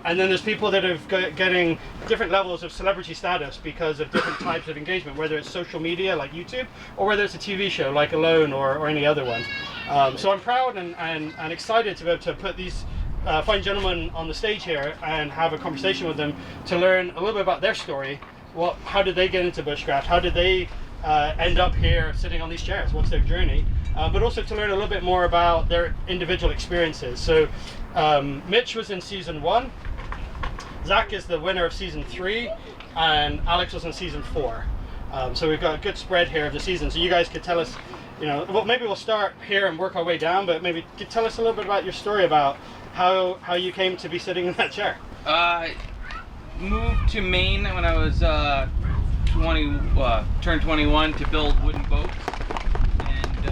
And then there's people that are getting different levels of celebrity status because of different types of engagement, whether it's social media like YouTube, or whether it's a TV show like Alone or any other one. So I'm proud and excited to be able to put these fine gentlemen on the stage here and have a conversation with them to learn a little bit about their story. How did they get into bushcraft? How did they end up here sitting on these chairs? What's their journey? But also to learn a little bit more about their individual experiences. So Mitch was in season 1, Zach is the winner of season 3, and Alex was in season 4. So we've got a good spread here of the season. So you guys could tell us, well, maybe we'll start here and work our way down, but maybe tell us a little bit about your story about how you came to be sitting in that chair. Moved to Maine when I was turned 21 to build wooden boats, and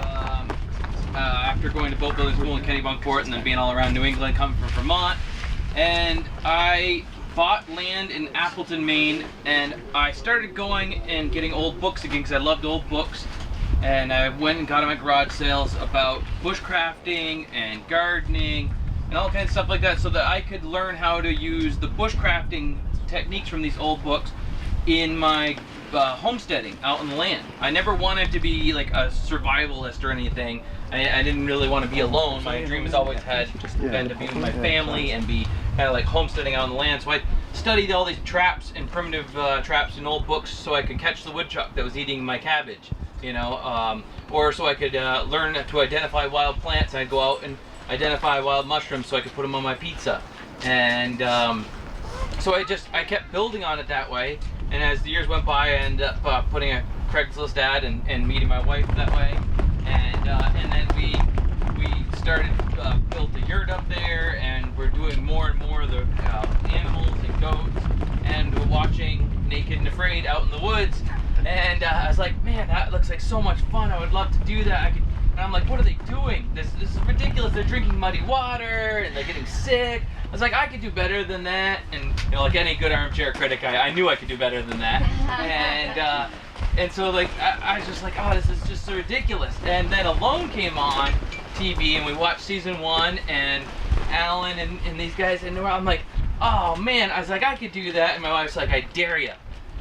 after going to boat building school in Kennebunkport and then being all around New England, coming from Vermont, and I bought land in Appleton, Maine, and I started going and getting old books again because I loved old books, and I went and got at my garage sales about bushcrafting and gardening and all kinds of stuff like that, so that I could learn how to use the bushcrafting techniques from these old books in my homesteading out on the land. I never wanted to be like a survivalist or anything. I didn't really want to be alone. My dream has always been to be with my family and be kind of like homesteading out on the land. So I studied all these traps and primitive traps in old books so I could catch the woodchuck that was eating my cabbage, or so I could learn to identify wild plants. I'd go out and identify wild mushrooms so I could put them on my pizza. And so I kept building on it that way. And as the years went by, I ended up putting a Craigslist ad and meeting my wife that way. And then we started, built a yurt up there, and we're doing more and more of the animals and goats, and we're watching Naked and Afraid out in the woods. And I was like, man, that looks like so much fun. I would love to do that. And I'm like, what are they doing? This is ridiculous. They're drinking muddy water and they're getting sick. I was like, I could do better than that. And like any good armchair critic, I knew I could do better than that. And so like I was just like, oh, this is just so ridiculous. And then Alone came on TV, and we watched season 1, and Alan and these guys, and I'm like, oh man, I was like, I could do that. And my wife's like, I dare you.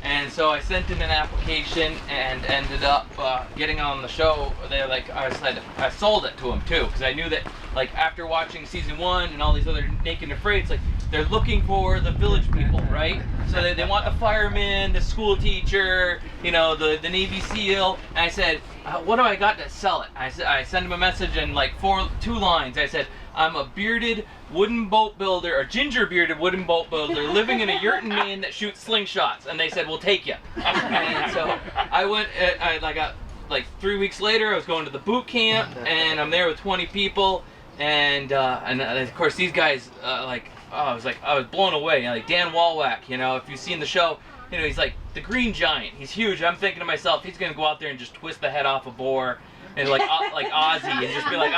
And so I sent in an application and ended up getting on the show. They're like, I sold it to them too, because I knew that like after watching season 1 and all these other Naked and Afraid, it's like they're looking for the village people, right? So they want the fireman, the school teacher, the Navy SEAL. And I said, what do I got to sell it? I sent them a message in like 2 lines. I said, I'm a bearded wooden boat builder, or ginger bearded wooden boat builder living in a yurt in Maine that shoots slingshots. And they said, we'll take you. And so I went, I got like 3 weeks later, I was going to the boot camp, and I'm there with 20 people. And of course these guys, I was blown away. Like Dan Walwack, if you've seen the show, he's like the Green Giant. He's huge. I'm thinking to myself, he's gonna go out there and just twist the head off a boar, and like Ozzy, and just be like,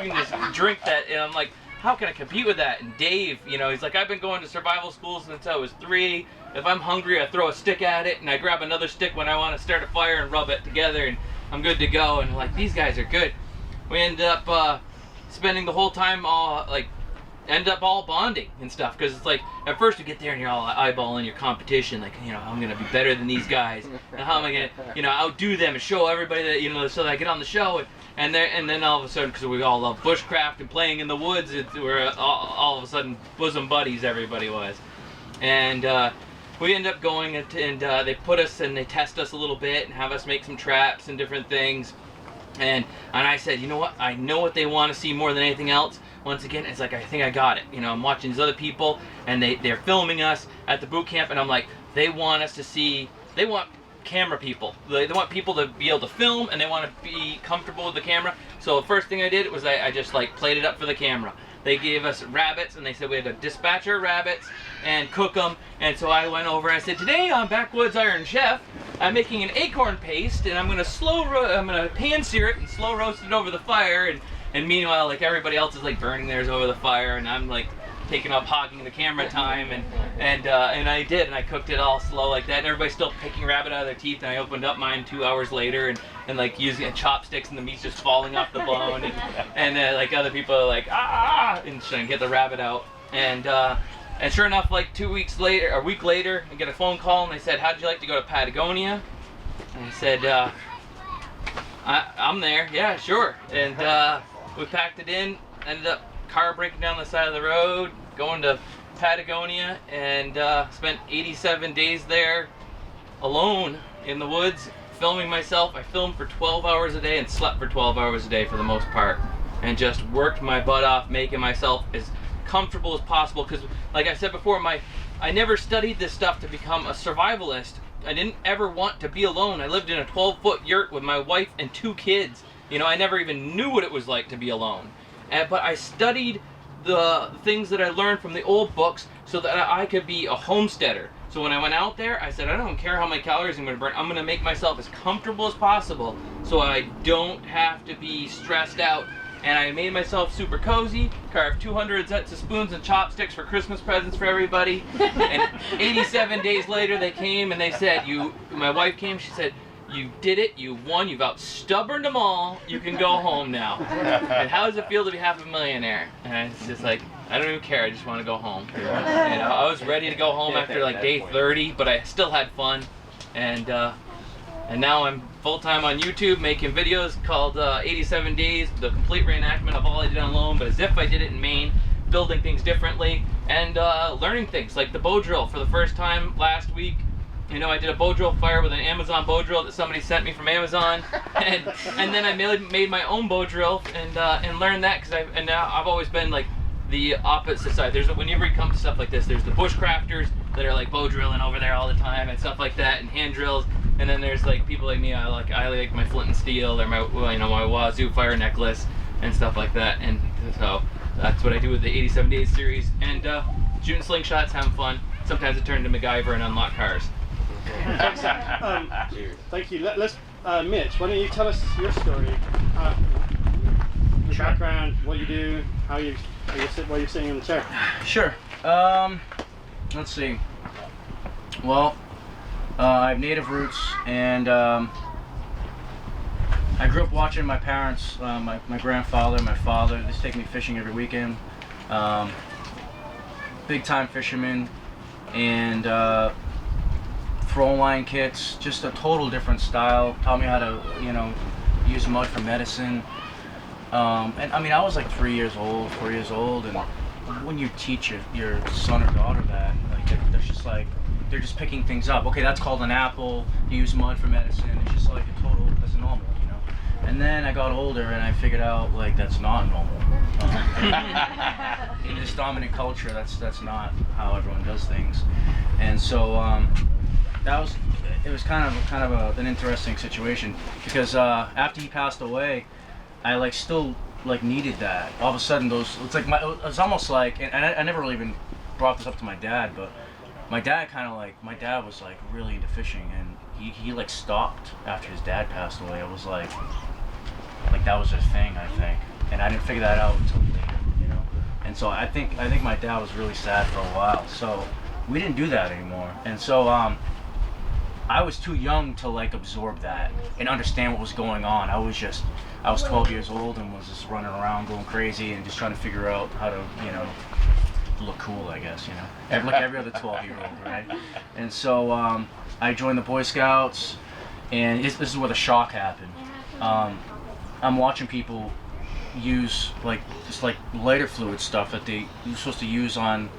you can just drink that. And I'm like, how can I compete with that? And Dave, he's like, I've been going to survival school since I was 3. If I'm hungry, I throw a stick at it, and I grab another stick when I want to start a fire and rub it together, and I'm good to go. And like, these guys are good. We ended up spending the whole time all bonding and stuff, because it's like at first you get there and you're all eyeballing your competition, like I'm gonna be better than these guys, and how am I gonna outdo them and show everybody that so that I get on the show, and then all of a sudden, because we all love bushcraft and playing in the woods, we're all of a sudden bosom buddies, everybody was. And we end up going and they put us and they test us a little bit and have us make some traps and different things. And I said, you know what? I know what they want to see more than anything else. Once again, it's like, I think I got it. I'm watching these other people, and they're filming us at the boot camp, and I'm like, they want us to see, they want camera people. They want people to be able to film, and they want to be comfortable with the camera. So the first thing I did was I just like played it up for the camera. They gave us rabbits, and they said we had to dispatch our rabbits and cook them. And so I went over and I said, today on Backwoods Iron Chef, I'm making an acorn paste, and I'm gonna pan sear it and slow roast it over the fire. And meanwhile, like everybody else is like burning theirs over the fire, and I'm like taking up hogging the camera time, and I did, and I cooked it all slow like that. And everybody's still picking rabbit out of their teeth, and I opened up mine 2 hours later, and like using chopsticks, and the meat's just falling off the bone, and like other people are like and trying to get the rabbit out, and And sure enough, like a week later, I get a phone call and they said, how'd you like to go to Patagonia? And I said, I'm there, yeah, sure. And we packed it in, ended up car breaking down the side of the road, going to Patagonia, and spent 87 days there alone in the woods, filming myself. I filmed for 12 hours a day and slept for 12 hours a day for the most part, and just worked my butt off, making myself as comfortable as possible. Because like I said before, I never studied this stuff to become a survivalist. I didn't ever want to be alone. I lived in a 12-foot yurt with my wife and 2 kids. You know, I never even knew what it was like to be alone. But I studied the things that I learned from the old books so that I could be a homesteader. So when I went out there, I said, I don't care how many calories I'm going to burn. I'm going to make myself as comfortable as possible so I don't have to be stressed out. And I made myself super cozy, carved 200 sets of spoons and chopsticks for Christmas presents for everybody. And 87 days later, they came and they said, my wife came, she said, you did it, you won, you've out-stubborned them all, you can go home now. And how does it feel to be half a millionaire? And it's just like, I don't even care, I just want to go home. And I was ready to go home after like day 30, but I still had fun. And now I'm full-time on YouTube making videos called 87 Days, the complete reenactment of all I did on loan, but as if I did it in Maine, building things differently, and learning things, like the bow drill for the first time last week. You know, I did a bow drill fire with an Amazon bow drill that somebody sent me from Amazon, and then I made my own bow drill and learned that, because I've always been like the opposite side. Whenever you come to stuff like this, there's the bushcrafters that are like bow drilling over there all the time and stuff like that, and hand drills. And then there's like people like me. I like my flint and steel, or my my wazoo fire necklace and stuff like that. And so that's what I do with the 87 Days series. And shooting slingshots, having fun. Sometimes it turned to MacGyver and unlock cars. Thank you. Let's Mitch, why don't you tell us your story, your background, what you do, how you sit while you're sitting in the chair. Sure. Let's see. Well, I have native roots, and I grew up watching my parents, my grandfather, my father. They used to take me fishing every weekend. Big time fishermen, and throw line kits, just a total different style. Taught me how to, use mud for medicine. And I mean, I was like 4 years old, and when you teach your son or daughter that, like they're just picking things up. Okay, that's called an apple. You use mud for medicine. It's just like that's normal, And then I got older and I figured out like that's not normal. In this dominant culture, that's not how everyone does things. And so it was kind of an interesting situation, because after he passed away, I still needed that. All of a sudden, it was almost like, and I never really even brought this up to my dad, but my dad was really into fishing, and he stopped after his dad passed away. It was like that was his thing, I think, and I didn't figure that out until later, And so I think my dad was really sad for a while. So we didn't do that anymore, and so I was too young to absorb that and understand what was going on. I was 12 years old and was just running around going crazy and just trying to figure out how to, look cool, I guess, like every other 12-year-old, right? And so I joined the Boy Scouts, and this is where the shock happened. I'm watching people use lighter fluid stuff that you're supposed to use on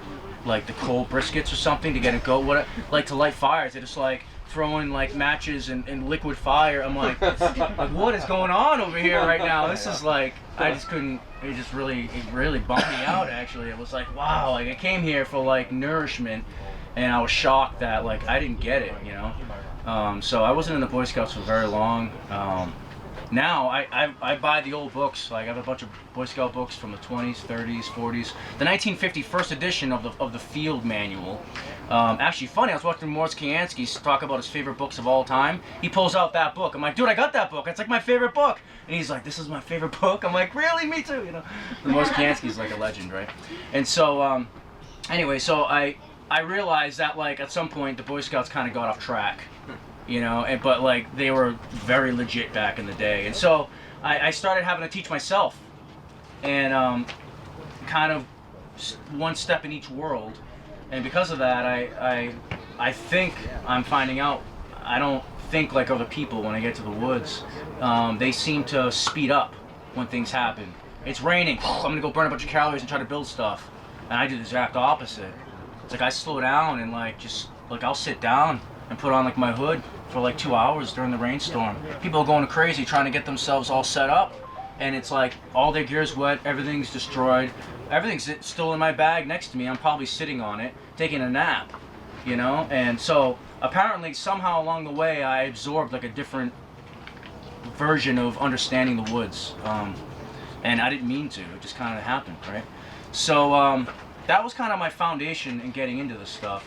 the cold briskets or something to get a goat, to light fires. They're just throwing matches and liquid fire. I'm like what is going on over here right now? This is I just couldn't. It really bummed me out. Actually, it was wow. I came here for nourishment, and I was shocked that I didn't get it. So I wasn't in the Boy Scouts for very long. Now I buy the old books. I have a bunch of Boy Scout books from the 20s, 30s, 40s. The 1950 first edition of the field manual. Actually funny, I was watching Morris Kiansky talk about his favorite books of all time. He pulls out that book. I'm like, dude, I got that book. It's my favorite book. And he's like, this is my favorite book. I'm like, really? Me too. The Morris Kiansky's a legend, right? And so anyway, so I realized that at some point the Boy Scouts kind of got off track. But they were very legit back in the day, and so I started having to teach myself, and kind of one step in each world, And because of that, I think I'm finding out I don't think like other people when I get to the woods. They seem to speed up when things happen. It's raining, I'm gonna go burn a bunch of calories and try to build stuff. And I do the exact opposite. It's like I slow down and like just like I'll sit down and put on like my hood for like 2 hours during the rainstorm. People are going crazy trying to get themselves all set up, and it's like all their gear's wet, everything's destroyed, everything's still in my bag next to me. I'm probably sitting on it, taking a nap, you know? And so apparently somehow along the way I absorbed like a different version of understanding the woods. And I didn't mean to, it just kind of happened, right? So that was kind of my foundation in getting into this stuff.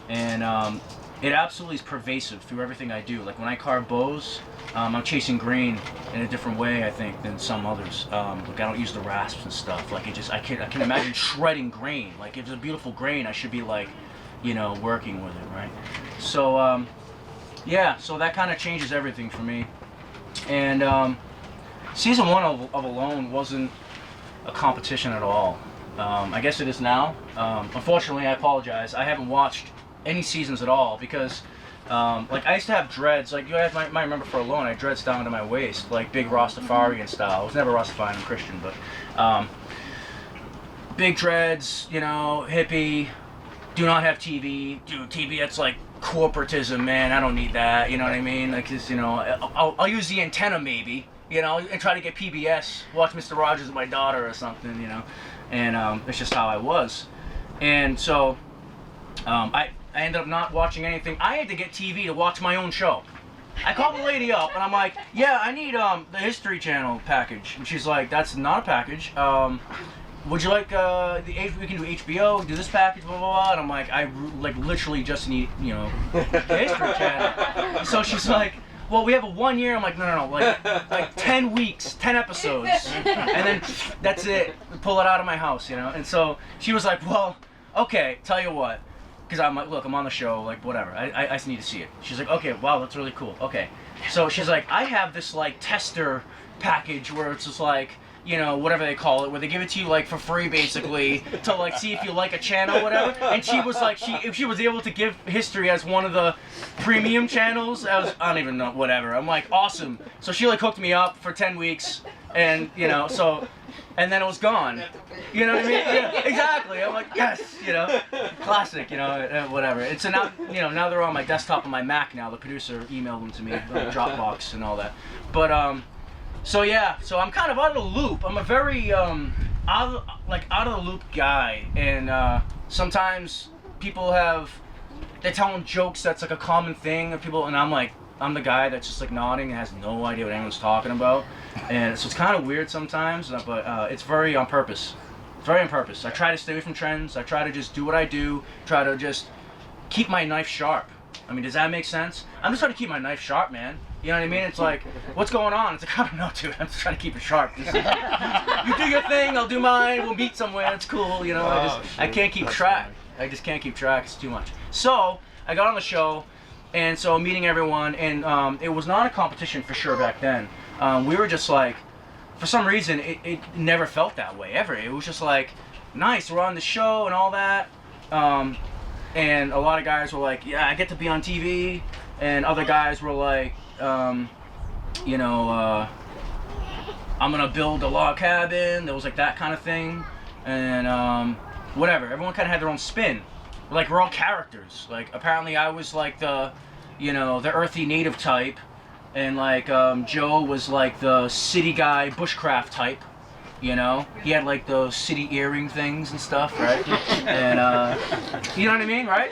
And it absolutely is pervasive through everything I do. Like when I carve bows, I'm chasing grain in a different way, I think, than some others. Like I don't use the rasps and stuff. Like I can imagine shredding grain. Like if it's a beautiful grain, I should be like, you know, working with it, right? So yeah, so that kind of changes everything for me. And season 1 of Alone wasn't a competition at all. I guess it is now. Unfortunately, I apologize. I haven't watched any seasons at all because like I used to have dreads. Like you guys might remember for Alone, I had dreads down to my waist, like big Rastafarian style. I was never Rastafarian, I'm Christian, but big dreads, you know, hippie. Do not have TV. Dude, TV, that's like corporatism, man. I don't need that. You know what I mean? Like, just, you know, I'll use the antenna maybe, you know, and try to get PBS, watch Mr. Rogers with my daughter or something, you know. And it's just how I was. And so I ended up not watching anything. I had to get TV to watch my own show. I called the lady up and I'm like, yeah, I need the History Channel package. And she's like, that's not a package. Would you like we can do HBO, do this package, blah, blah, blah. And I'm like, I like literally just need, you know, the History Channel. So she's like, well, we have a 1 year. I'm like, no, like 10 weeks, 10 episodes. And then that's it. Pull it out of my house, you know? And so she was like, well, okay, tell you what. Because I'm like, look, I'm on the show, like, whatever. I just need to see it. She's like, okay, wow, that's really cool. Okay. So she's like, I have this, like, tester package where it's just like, you know, whatever they call it, where they give it to you like for free basically to like see if you like a channel or whatever. And she was like, if she was able to give History as one of the premium channels, I don't even know, whatever. I'm like, awesome. So she like hooked me up for 10 weeks and, you know, so, and then it was gone. You know what I mean? Yeah, exactly. I'm like, yes, you know, classic, you know, whatever. It's a now, you know, now they're on my desktop on my Mac now. The producer emailed them to me, Dropbox and all that. But, so yeah, so I'm kind of out of the loop. I'm a very out of the loop guy, and sometimes people they're telling jokes that's like a common thing of people, and I'm the guy that's just like nodding and has no idea what anyone's talking about, and so it's kind of weird sometimes, but it's very on purpose. It's very on purpose. I try to stay away from trends. I try to just do what I do. Try to just keep my knife sharp. I mean, does that make sense? I'm just trying to keep my knife sharp, man. You know what I mean? It's like, what's going on? It's like, I don't know, dude. I'm just trying to keep it sharp. You do your thing, I'll do mine. We'll meet somewhere. It's cool, you know. I can't keep track. I just can't keep track. It's too much. So I got on the show, and so meeting everyone, and it was not a competition for sure back then. We were just like, for some reason, it never felt that way ever. It was just like, nice, we're on the show and all that. And a lot of guys were like, yeah, I get to be on TV. And other guys were like, you know, I'm gonna build a log cabin. There was like that kind of thing. And whatever, everyone kind of had their own spin. Like, we're all characters. Like, apparently I was like the, you know, the earthy native type. And like, Joe was like the city guy, bushcraft type. You know, he had like those city earring things and stuff, right? And you know what I mean, right?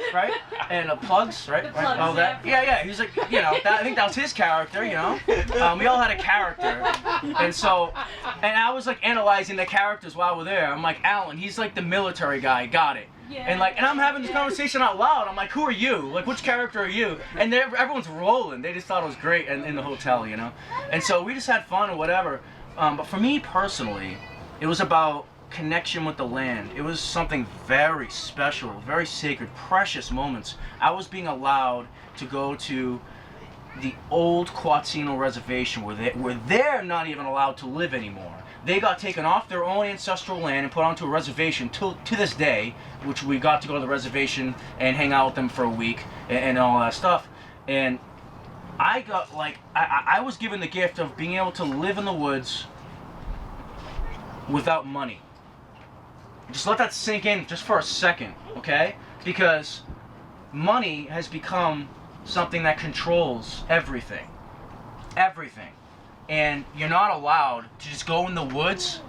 And plugs, right? Plugs, all that. Yeah. He's like, you know, I think that was his character, you know. We all had a character, and so, and I was like analyzing the characters while we're there. I'm like, Alan, he's like the military guy, got it. Yeah. And like, and I'm having this conversation out loud. I'm like, who are you? Like, which character are you? And everyone's rolling. They just thought it was great in the hotel, you know. And so we just had fun or whatever. But for me personally, it was about connection with the land. It was something very special, very sacred, precious moments. I was being allowed to go to the old Quatsino reservation where they're not even allowed to live anymore. they got taken off their own ancestral land and put onto a reservation to this day, which we got to go to the reservation and hang out with them for a week and all that stuff. And I got like, I was given the gift of being able to live in the woods without money. Just let that sink in just for a second, okay? Because money has become something that controls everything. Everything. And you're not allowed to just go in the woods,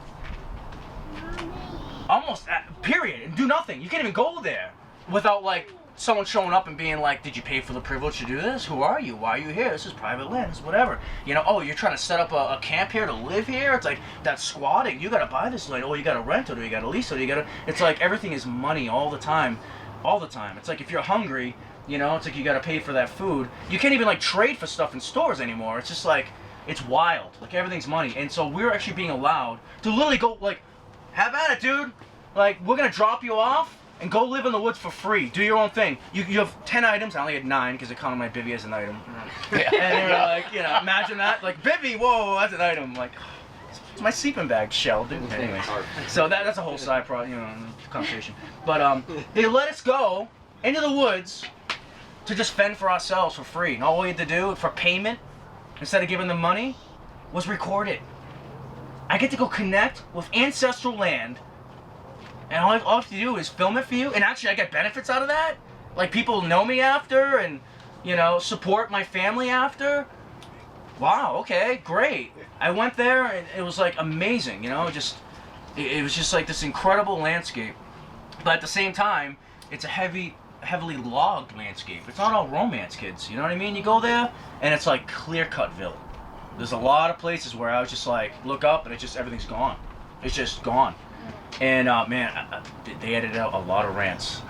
almost, period, and do nothing. You can't even go there without like someone showing up and being like, did you pay for the privilege to do this? Who are you? Why are you here? This is private land, this is whatever. You know, oh, you're trying to set up a camp here to live here? It's like, that's squatting. You gotta buy this land. Oh, you gotta rent it, or you gotta lease it, or you gotta, it's like everything is money all the time. All the time. It's like if you're hungry, you know, it's like you gotta pay for that food. You can't even like trade for stuff in stores anymore. It's just like, it's wild. Like everything's money. And so we're actually being allowed to literally go like, have at it, dude. Like, we're gonna drop you off and go live in the woods for free. Do your own thing. You have 10 items. I only had 9 because I counted my bivvy as an item. And they were like, you know, imagine that. Like, bivvy, whoa, that's an item. Like, it's my sleeping bag shell, dude. Anyways, so that's a whole side conversation. But they let us go into the woods to just fend for ourselves for free. And all we had to do for payment, instead of giving them money, was record it. I get to go connect with ancestral land, and all I have to do is film it for you, and actually I get benefits out of that. Like, people know me after, and, you know, support my family after. Wow, okay, great. I went there, and it was, like, amazing, you know, it was just, like, this incredible landscape. But at the same time, it's a heavily logged landscape. It's not all romance, kids, you know what I mean? You go there, and it's, like, clear-cutville. There's a lot of places where I was just, like, look up, and everything's gone. It's just gone. And man, they edited out a lot of rants.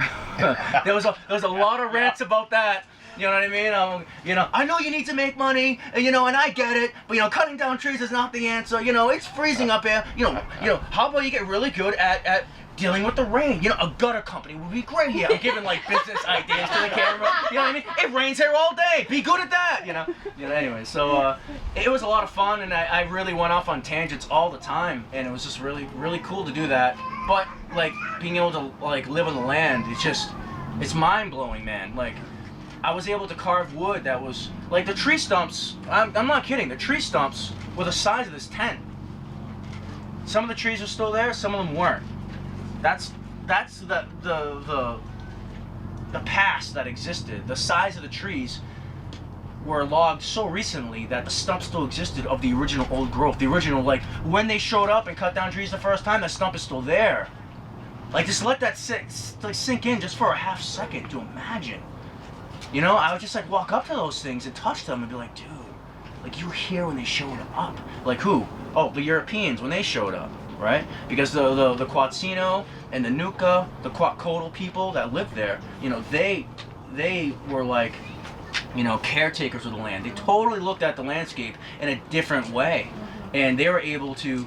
there was a lot of rants about that. You know what I mean? You know, I know you need to make money, you know, and I get it. But you know, cutting down trees is not the answer. You know, it's freezing up here. You know, how about you get really good at dealing with the rain? You know, a gutter company would be great here. I'm giving like business ideas to the camera. You know what I mean? It rains here all day. Be good at that. You know. Anyway, so it was a lot of fun, and I really went off on tangents all the time, and it was just really cool to do that. But like being able to like live on the land, it's mind blowing, man. Like, I was able to carve wood that was like the tree stumps. I'm not kidding. The tree stumps were the size of this tent. Some of the trees are still there. Some of them weren't. That's the past that existed. The size of the trees were logged so recently that the stump still existed of the original old growth. The original, like, when they showed up and cut down trees the first time, that stump is still there. Like, just let that sink in just for a half second to imagine. You know, I would just like walk up to those things and touch them and be like, dude, like, you were here when they showed up. Like, who? Oh, the Europeans when they showed up. Right? Because the Quatsino and the Nuka, the Quatcoatl people that lived there, you know, they were like, you know, caretakers of the land. They totally looked at the landscape in a different way, and they were able to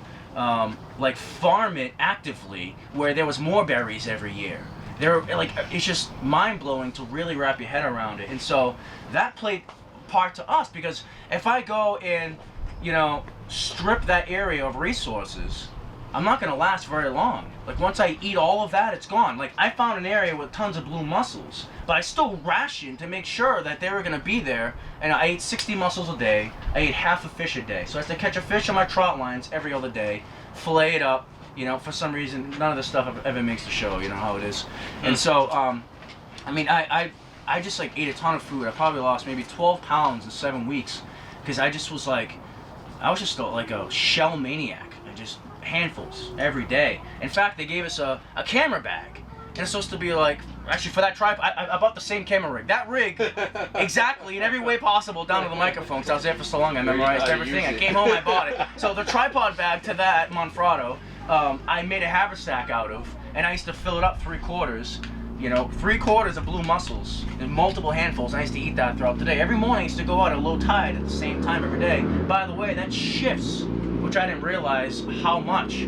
like farm it actively where there was more berries every year. They're like, it's just mind blowing to really wrap your head around it, and so that played part to us, because if I go and, you know, strip that area of resources, I'm not going to last very long. Like, once I eat all of that, it's gone. Like, I found an area with tons of blue mussels, but I still rationed to make sure that they were going to be there, and I ate 60 mussels a day. I ate half a fish a day. So I had to catch a fish on my trot lines every other day, fillet it up. You know, for some reason, none of this stuff ever makes the show, you know how it is. And so, I mean, I just, like, ate a ton of food. I probably lost maybe 12 pounds in 7 weeks, because I just was, like, I was just, like, a shell maniac. I just... handfuls every day. In fact, they gave us a camera bag, and it's supposed to be like, actually for that tripod, I bought the same camera rig. That rig, exactly in every way possible, down to the microphone, because I was there for so long, I memorized everything. I came home, I bought it. So the tripod bag to that Monfrado, I made a haversack out of, and I used to fill it up 3/4. You know, 3/4 of blue mussels in multiple handfuls, and I used to eat that throughout the day. Every morning I used to go out at low tide at the same time every day. By the way, that shifts, which I didn't realize how much.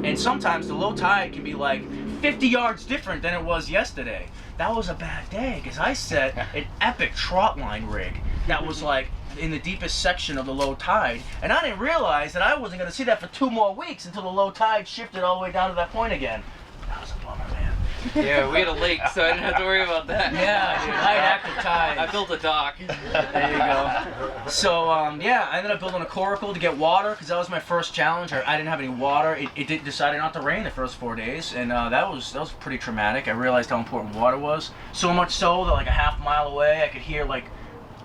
And sometimes the low tide can be like 50 yards different than it was yesterday. That was a bad day, because I set an epic trot line rig that was like in the deepest section of the low tide, and I didn't realize that I wasn't going to see that for 2 more weeks until the low tide shifted all the way down to that point again. That was a bummer, man. Yeah, we had a lake, so I didn't have to worry about that. Yeah, dude, high active tide. I built a dock. There you go. So yeah, I ended up building a coracle to get water because that was my first challenge. I didn't have any water. It decided not to rain the first 4 days, and that was pretty traumatic. I realized how important water was. So much so that like a half mile away, I could hear like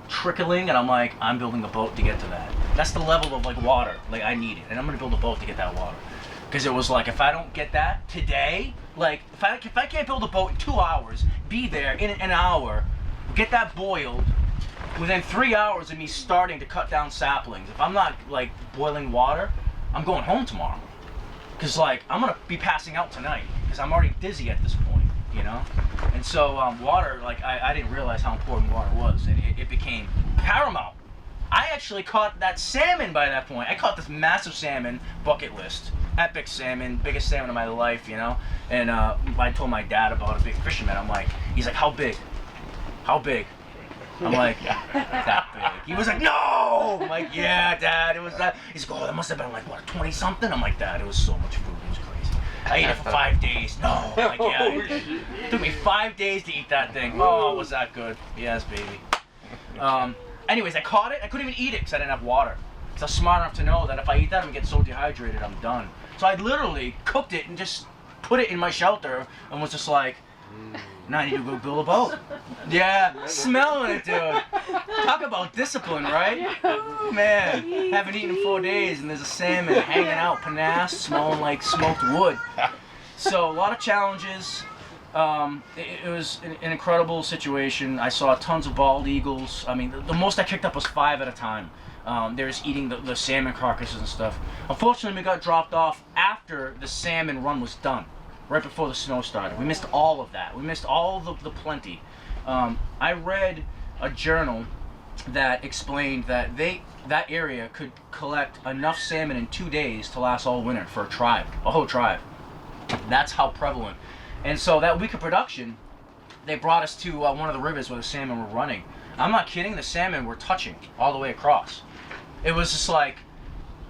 trickling, and I'm like, I'm building a boat to get to that. That's the level of like water like I need it, and I'm gonna build a boat to get that water. Because it was like, if I don't get that today, like if I can't build a boat in 2 hours, be there in an hour, get that boiled, within 3 hours of me starting to cut down saplings, if I'm not like boiling water, I'm going home tomorrow. Because like I'm gonna be passing out tonight because I'm already dizzy at this point, you know. And so water, like I didn't realize how important water was, and it became paramount. I actually caught that salmon by that point. I caught this massive salmon, bucket list. Epic salmon, biggest salmon of my life, you know. And I told my dad about a big fisherman. I'm like, he's like, how big? How big? I'm like, that big. He was like, no! I'm like, yeah, Dad, it was that. He's like, oh, that must have been like, what, 20 something? I'm like, Dad, it was so much food, it was crazy. I ate it for 5 days. No. I'm like, yeah. It took me 5 days to eat that thing. Oh, was that good? Yes, baby. Anyways, I caught it. I couldn't even eat it because I didn't have water. So I was smart enough to know that if I eat that, I'm gonna get so dehydrated, I'm done. So I literally cooked it and just put it in my shelter and was just like, now I need to go build a boat. Yeah, smelling it, dude. Talk about discipline, right? Oh, man. Haven't eaten in 4 days and there's a salmon hanging out, panache, smelling like smoked wood. So a lot of challenges. It was an incredible situation. I saw tons of bald eagles. I mean, the most I kicked up was 5 at a time. They were just eating the salmon carcasses and stuff. Unfortunately, we got dropped off after the salmon run was done, right before the snow started. We missed all of that. We missed all the plenty. I read a journal that explained that that area could collect enough salmon in 2 days to last all winter for a whole tribe. That's how prevalent. And so that week of production, they brought us to one of the rivers where the salmon were running. I'm not kidding, the salmon were touching all the way across. It was just like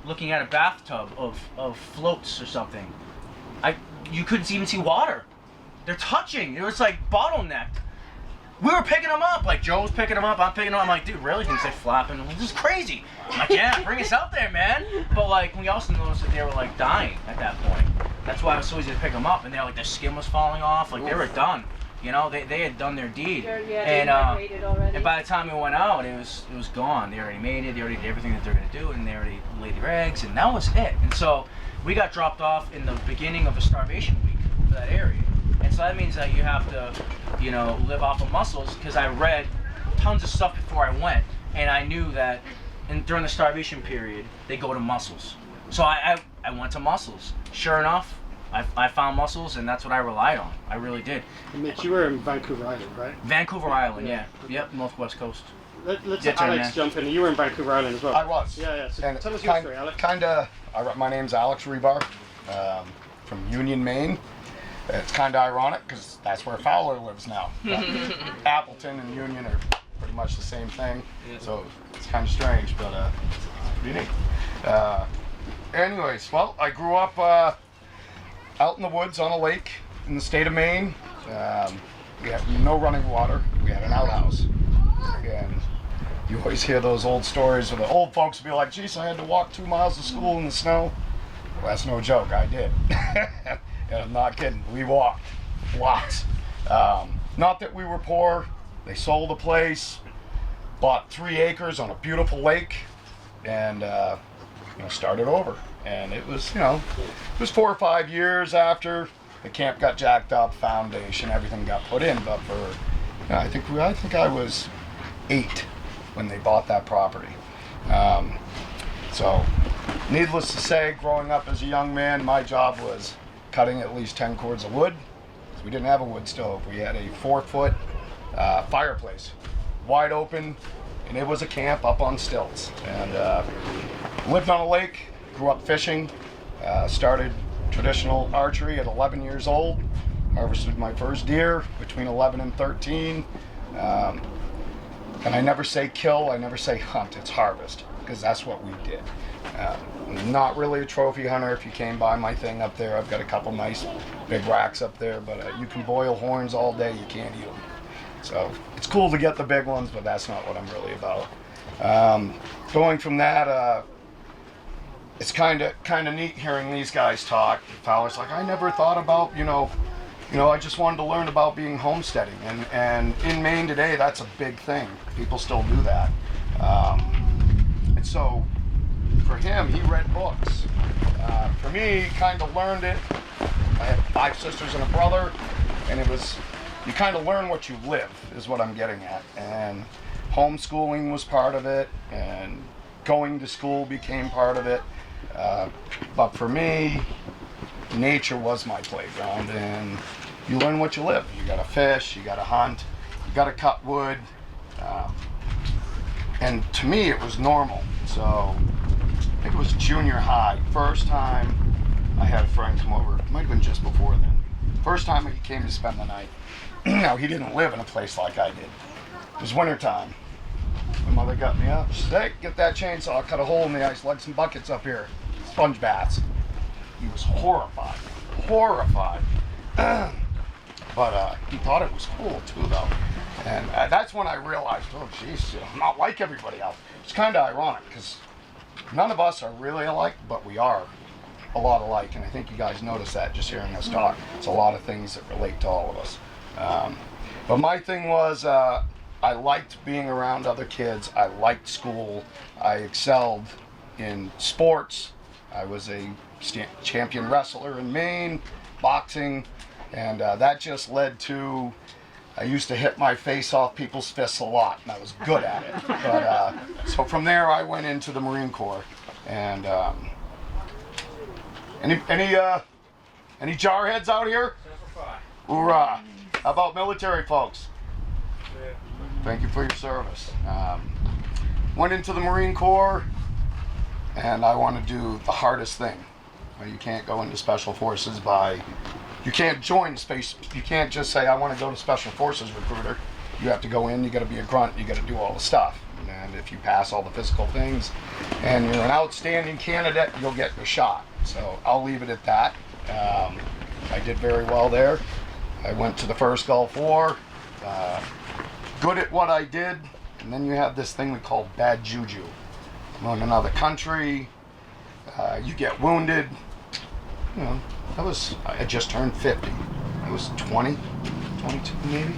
looking at a bathtub of floats or something. You couldn't even see water. They're touching. It was like bottlenecked. We were picking them up. Like Joe was picking them up. I'm picking them up. I'm like, dude, really? Things like flapping. I'm like, this is crazy. I'm like, yeah, bring us out there, man. But like, we also noticed that they were like dying at that point. That's why it was so easy to pick them up. And they're like, their skin was falling off. Like they were done. You know, they had done their deed. And by the time we went out, it was gone. They already made it. They already did everything that they're gonna do, and they already laid their eggs, and that was it. And so we got dropped off in the beginning of a starvation week for that area. And so that means that you have to, you know, live off of mussels. Because I read tons of stuff before I went, and I knew that during the starvation period they go to mussels. So I went to mussels. Sure enough, I found mussels, and that's what I relied on. I really did. And Mitch, you were in Vancouver Island, right? Vancouver Island, yeah. Yep, northwest coast. Let's let Alex jump in. You were in Vancouver Island as well. I was. Yeah. So and tell us your story, Alex. My name's Alex Rebar, from Union, Maine. It's kind of ironic because that's where Fowler lives now. Appleton and Union are pretty much the same thing, so it's kind of strange, but it's pretty neat. Anyways, well, I grew up out in the woods on a lake in the state of Maine. We had no running water. We had an outhouse. And you always hear those old stories where the old folks will be like, geez, I had to walk 2 miles to school in the snow. Well, that's no joke, I did. And I'm not kidding, we walked lots. Not that we were poor. They sold a place, bought 3 acres on a beautiful lake, and started over. And it was, it was 4 or 5 years after the camp got jacked up, foundation, everything got put in. But for, I think I was 8 when they bought that property. So, needless to say, growing up as a young man, my job was cutting at least 10 cords of wood. We didn't have a wood stove. We had a 4-foot fireplace, wide open, and it was a camp up on stilts. And lived on a lake. Grew up fishing, started traditional archery at 11 years old, harvested my first deer between 11 and 13, And I never say kill, I never say hunt, it's harvest, because that's what we did. I'm not really a trophy hunter. If you came by my thing up there, I've got a couple nice big racks up there, but you can boil horns all day, you can't eat them. So it's cool to get the big ones, but that's not what I'm really about. Going from that, it's kind of neat hearing these guys talk. Fowler's like, I never thought about, I just wanted to learn about being homesteading, and in Maine today, that's a big thing. People still do that, and so for him, he read books. For me, kind of learned it. I had 5 sisters and a brother, and it was, you kind of learn what you live, is what I'm getting at. And homeschooling was part of it, and going to school became part of it. But for me, nature was my playground, and you learn what you live. You gotta fish, you gotta hunt, you gotta cut wood. And to me, it was normal. So I think it was junior high. First time I had a friend come over. It might have been just before then. First time he came to spend the night. Now, he didn't live in a place like I did. It was winter time. My mother got me up. She said, hey, get that chainsaw, cut a hole in the ice, lug some buckets up here. Sponge baths. He was horrified. But he thought it was cool too, though. And that's when I realized, oh, geez, I'm not like everybody else. It's kind of ironic, because none of us are really alike, but we are a lot alike. And I think you guys notice that just hearing us talk. It's a lot of things that relate to all of us. But my thing was, I liked being around other kids. I liked school. I excelled in sports. I was a champion wrestler in Maine, boxing, and that just led to, I used to hit my face off people's fists a lot, and I was good at it. But so from there, I went into the Marine Corps. And any jarheads out here? Hoorah! How about military folks? Thank you for your service. Went into the Marine Corps, and I want to do the hardest thing. You can't go into Special Forces you can't join space. You can't just say, I want to go to Special Forces recruiter. You have to go in, you got to be a grunt, you got to do all the stuff. And if you pass all the physical things and you're an outstanding candidate, you'll get your shot. So I'll leave it at that. I did very well there. I went to the first Gulf War, good at what I did, and then you have this thing we call bad juju. I'm in another country, you get wounded. I had just turned 50. I was 20, 22 maybe.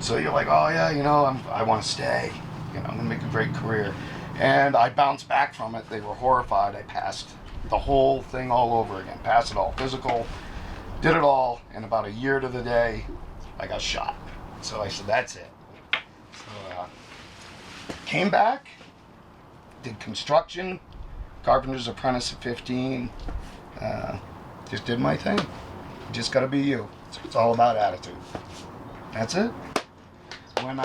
So you're like, oh yeah, I want to stay. I'm going to make a great career. And I bounced back from it. They were horrified. I passed the whole thing all over again. Passed it all, physical, did it all. And about a year to the day, I got shot. So I said, that's it. So came back, did construction, carpenter's apprentice at 15. Just did my thing. Just got to be you. It's all about attitude. That's it. When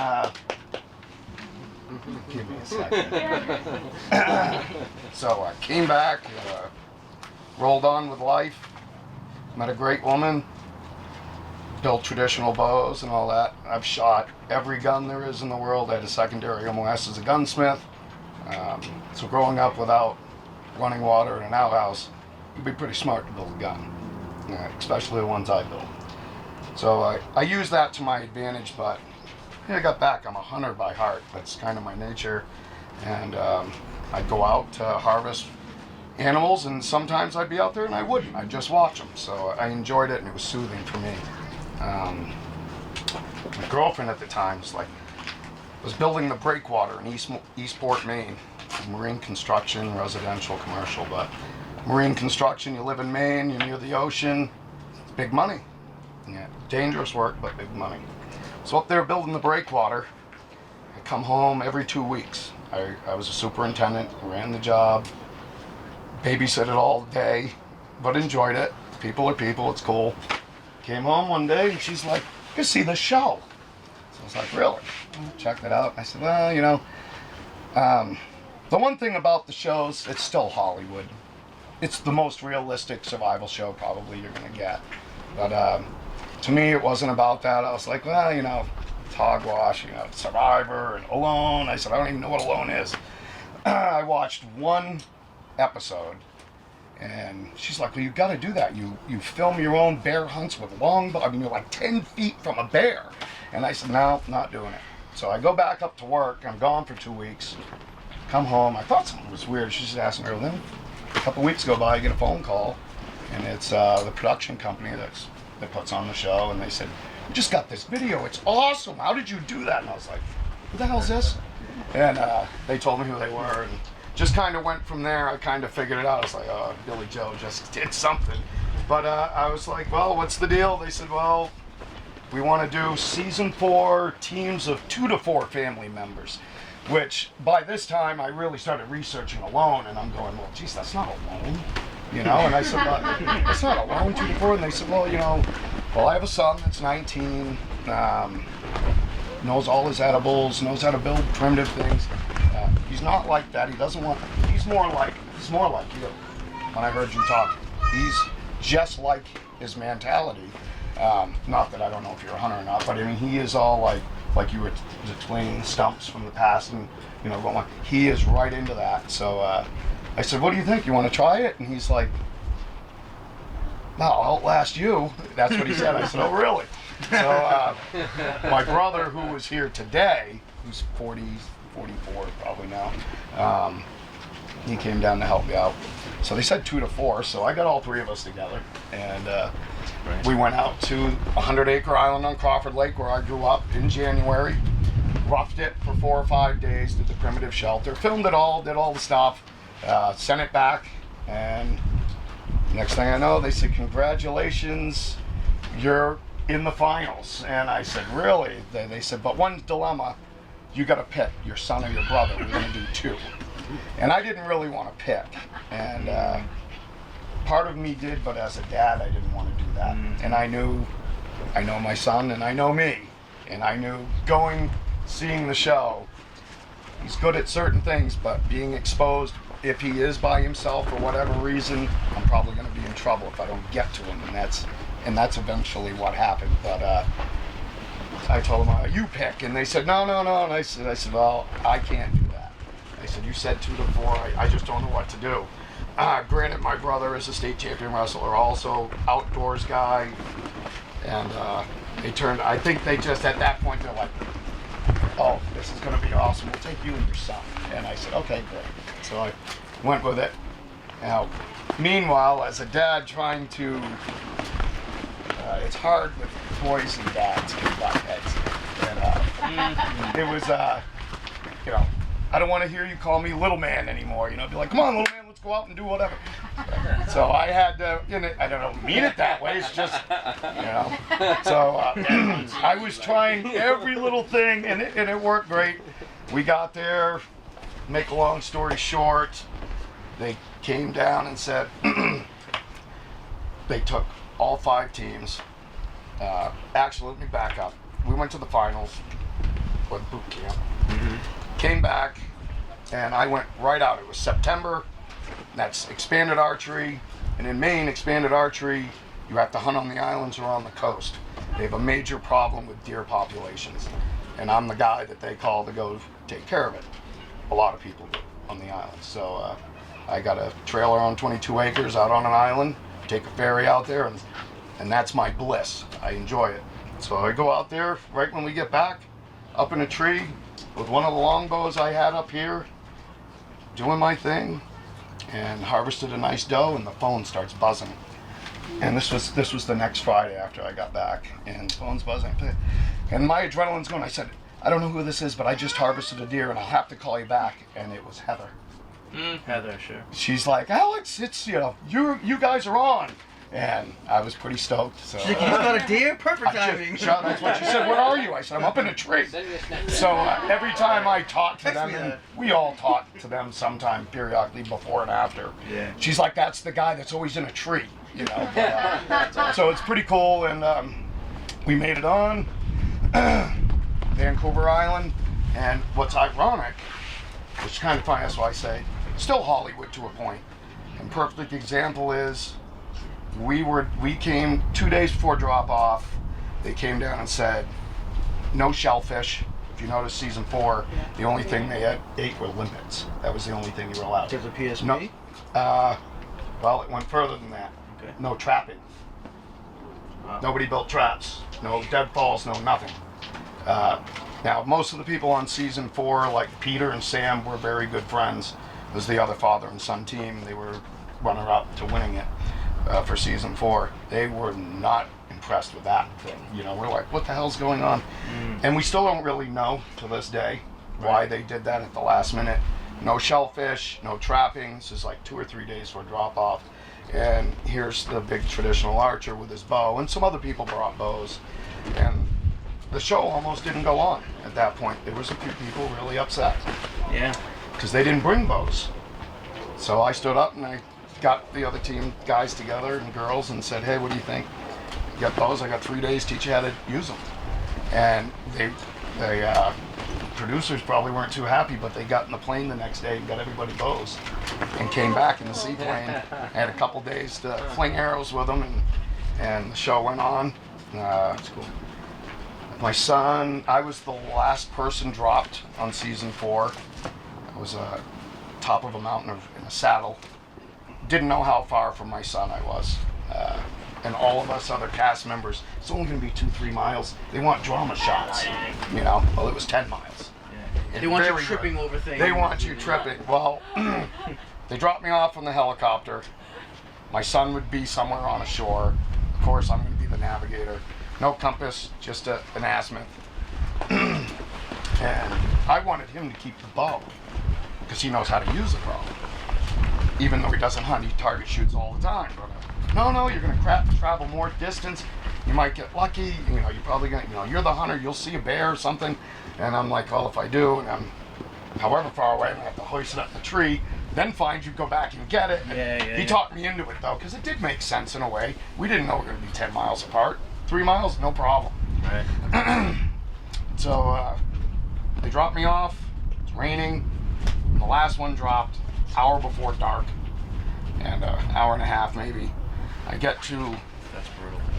give me a second. So I came back, rolled on with life, met a great woman, built traditional bows and all that. I've shot every gun there is in the world. I had a secondary MOS as a gunsmith. So growing up without running water in an outhouse, it'd be pretty smart to build a gun, especially the ones I built. So I use that to my advantage, but I got back. I'm a hunter by heart. That's kind of my nature. And I'd go out to harvest animals, and sometimes I'd be out there and I wouldn't. I'd just watch them. So I enjoyed it, and it was soothing for me. My girlfriend at the time was building the breakwater in Eastport, Maine. Marine construction, residential, commercial, but marine construction, you live in Maine, you're near the ocean, it's big money. Yeah, dangerous work, but big money. So up there building the breakwater, I come home every 2 weeks. I was a superintendent, ran the job, babysit it all day, but enjoyed it. People are people, it's cool. Came home one day and she's like, you see the show. So I was like, really? Checked it out. I said, well, the one thing about the shows, it's still Hollywood. It's the most realistic survival show probably you're going to get. But to me, it wasn't about that. I was like, well, it's hogwash, Survivor and Alone. I said, I don't even know what Alone is. I watched one episode, and she's like, well, you got to do that. You film your own bear hunts with longbow. I mean, you're like 10 feet from a bear. And I said, no, not doing it. So I go back up to work. I'm gone for 2 weeks. Come home. I thought something was weird. She's just asking her, then a couple weeks go by, I get a phone call, and it's the production company that puts on the show, and they said, we just got this video. It's awesome. How did you do that? And I was like, who the hell's this? And they told me who they were, and just kind of went from there. I kind of figured it out. I was like, oh, Billy Joe just did something. But I was like, well, what's the deal? They said, well, we want to do season 4 teams of 2 to 4 family members. Which, by this time, I really started researching Alone, and I'm going, well, geez, that's not Alone, And I said, well, that's not Alone, 2 to 4. And they said, well, I have a son that's 19, knows all his edibles, knows how to build primitive things. He's not like that. He's more like you. When I heard you talk, he's just like his mentality. Not that I don't know if you're a hunter or not, but I mean, he is all like you were explaining stumps from the past, and he is right into that. So I said, what do you think? You want to try it? And he's like, no, I'll outlast you. That's what he said. I said, oh, really? So my brother, who was here today, who's 44 probably now, he came down to help me out. So they said 2 to 4, so I got all 3 of us together, and we went out to a 100-acre island on Crawford Lake where I grew up in January, roughed it for 4 or 5 days, did the primitive shelter, filmed it all, did all the stuff, sent it back, and next thing I know, they said, congratulations, you're in the finals. And I said, really? They said, but one dilemma, you got to pick your son or your brother. We're going to do 2. And I didn't really want to pick. And part of me did, but as a dad, I didn't want to do that. And I know my son and I know me. And I knew seeing the show, he's good at certain things, but being exposed, if he is by himself for whatever reason, I'm probably going to be in trouble if I don't get to him. And that's eventually what happened. But I told them, you pick. And they said, no. And I said, well, I can't do that. They said, you said 2 to 4. I just don't know what to do. Granted, my brother is a state champion wrestler, also outdoors guy. And I think they just, at that point, they're like, oh, this is going to be awesome. We'll take you and your son. And I said, okay, great. So I went with it. Now, meanwhile, as a dad trying to, it's hard with boys and dads to butt heads. And it was, I don't want to hear you call me little man anymore. Be like, come on, little man, let's go out and do whatever. So I had to, I don't mean it that way. It's just, So I was trying every little thing, and it worked great. We got there. Make a long story short, they came down and said they took all 5 teams. Actually, let me back up. We went to the finals with boot camp. Came back, and I went right out. It was September. That's expanded archery. And in Maine, expanded archery, you have to hunt on the islands or on the coast. They have a major problem with deer populations. And I'm the guy that they call to go take care of it. A lot of people do on the island. So I got a trailer on 22 acres out on an island, take a ferry out there, and that's my bliss. I enjoy it. So I go out there right when we get back, up in a tree with one of the longbows I had up here, doing my thing, and harvested a nice doe, and the phone starts buzzing. And this was the next Friday after I got back, and the phone's buzzing. And my adrenaline's going. I said, I don't know who this is, but I just harvested a deer, and I'll have to call you back. And it was Heather. Heather, sure. She's like, Alex, it's you guys are on. And I was pretty stoked. So she's like, you just got a deer? Perfect timing. That's what she said. Where are you? I said, I'm up in a tree. So every time I talk to them, and we all talk to them sometime periodically before and after. Yeah. She's like, that's the guy that's always in a tree, But, so it's pretty cool, and we made it on Vancouver Island. And what's ironic, which is kind of funny, that's why I say, still Hollywood to a point. And perfect example is, we came 2 days before drop off. They came down and said, No shellfish. If you notice season 4, the only thing they ate were limpets. That was the only thing you were allowed. Because of PSP? No, well, it went further than that. Okay. No trapping. Nobody built traps. No deadfalls, no nothing. Now, most of the people on season 4, like Peter and Sam, were very good friends. It was the other father and son team. They were runner-up to winning it for season 4. They were not impressed with that thing. You know, we're like, what the hell's going on? And we still don't really know to this day why they did that at the last minute. No shellfish, no trapping. This is like 2 or 3 days for a drop-off. And here's the big traditional archer with his bow, and some other people brought bows. And the show almost didn't go on at that point. There was a few people really upset. Yeah. Because they didn't bring bows. So I stood up and I got the other team guys together and girls and said, hey, what do you think? You got bows? I got 3 days to teach you how to use them. And the producers probably weren't too happy, but they got in the plane the next day and got everybody bows and came back in the seaplane. Had a couple days to fling arrows with them, and the show went on. That's cool. My son, I was the last person dropped on season 4. I was top of a mountain in a saddle. Didn't know how far from my son I was. And all of us other cast members, it's only going to be 2-3 miles. They want drama shots, you know. Well, it was 10 miles. Yeah. They want you tripping over things. They want you tripping. Well, they dropped me off on the helicopter. My son would be somewhere on a shore. Of course, I'm going to be the navigator. No compass, just an azimuth. And I wanted him to keep the bow because he knows how to use the bow. Even though he doesn't hunt, he target shoots all the time. But, no, you're going to travel more distance. You might get lucky. You know, you're probably going to, you know, you're the hunter. You'll see a bear or something. And I'm like, well, if I do, and I'm however far away, I'm going to have to hoist it up in the tree, then find you, go back and get it. He talked me into it, though, because it did make sense in a way. We didn't know we were going to be 10 miles apart. 3 miles, no problem. Right. So they dropped me off. It's raining. And the last one dropped hour before dark, and an hour and a half maybe. That's brutal.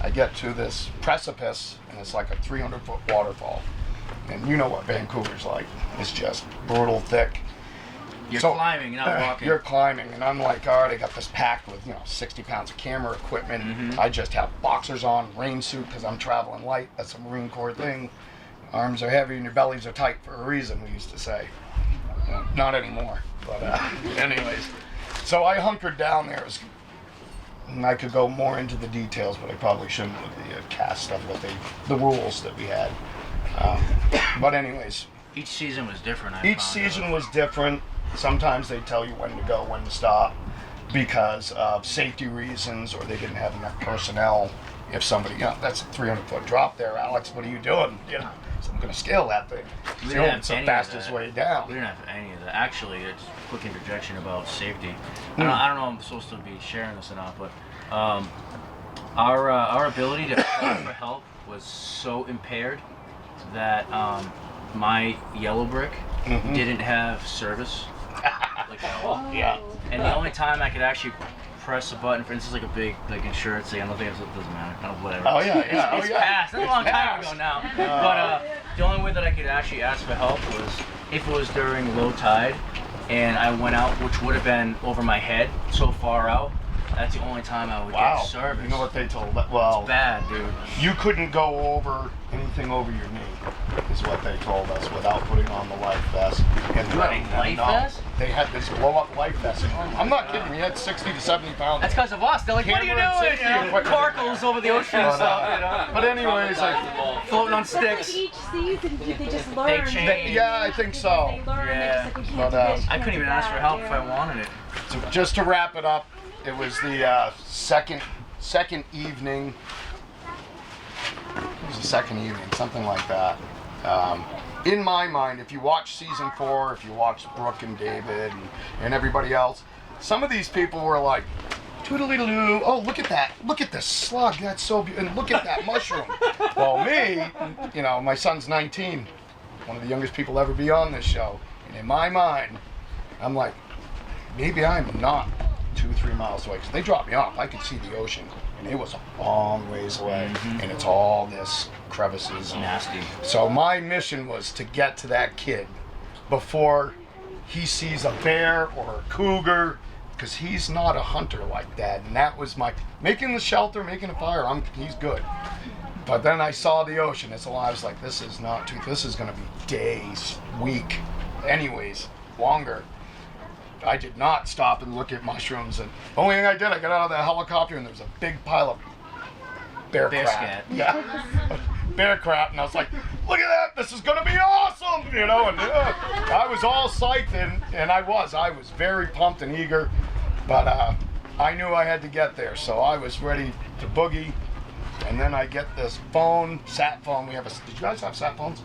I get to this precipice, and it's like a 300-foot waterfall. And you know what Vancouver's like. It's just brutal, thick. You're climbing, not walking. You're climbing, and I'm like, all right, I got this packed with 60 pounds of camera equipment. Mm-hmm. I just have boxers on, rain suit, because I'm traveling light. That's a Marine Corps thing. Arms are heavy and your bellies are tight for a reason, we used to say. Not anymore, but anyways. So I hunkered down there. And I could go more into the details, but I probably shouldn't with the cast stuff, the rules that we had. But anyways. Each season was different. Each season was different. Sometimes they'd tell you when to go, when to stop, because of safety reasons, or they didn't have enough personnel. If somebody, that's a 300-foot drop there, Alex, what are you doing? So I'm going to scale that thing. It's the fastest way down. We didn't have any of that. Actually, it's a quick interjection about safety. I don't know if I'm supposed to be sharing this or not, but our ability to call for help was so impaired that my yellow brick didn't have service. Like at all. Yeah. And the only time I could actually press a button, for instance, like a big insurance thing, I don't think it doesn't matter. Whatever. Oh yeah. It's past. That's a long time ago now. But the only way that I could actually ask for help was if it was during low tide and I went out, which would have been over my head, so far out. That's the only time I would get service. You know what they told us? Well, it's bad, dude. You couldn't go over anything over your knee, is what they told us, without putting on the life vest. And you had a life vest? They had this blow-up life vest. I'm not kidding. We had 60 to 70 pounds. That's because of us. They're like, what are you doing? Carcels over the ocean and stuff. But anyways, floating on sticks. Each season, they just learn. They change. Yeah, I think so. They learn. Yeah. But I couldn't even ask for help if I wanted it. So just to wrap it up, it was the second evening. It was the second evening, something like that. In my mind, if you watch season 4, if you watch Brooke and David and everybody else, some of these people were like, toodaloo, oh, look at that. Look at this slug. That's so beautiful. And look at that mushroom. Well, me, my son's 19, one of the youngest people ever be on this show. And in my mind, I'm like, maybe I'm not 2-3 miles away. 'Cause they dropped me off. I could see the ocean, and it was a long ways away. And it's all this crevices. And Nasty. so my mission was to get to that kid before he sees a bear or a cougar, because he's not a hunter like that. And that was my making the shelter, making a fire. He's good. But then I saw the ocean. It's a lot. I was like, this is going to be days, week, anyways, longer. I did not stop and look at mushrooms. And the only thing I did, I got out of the helicopter and there was a big pile of bear crap. scat. Yeah, bear crap. And I was like, look at that. This is going to be awesome. You know, and I was all psyched, and I was very pumped and eager. But I knew I had to get there, so I was ready to boogie. And then I get this phone, sat phone. Did you guys have sat phones?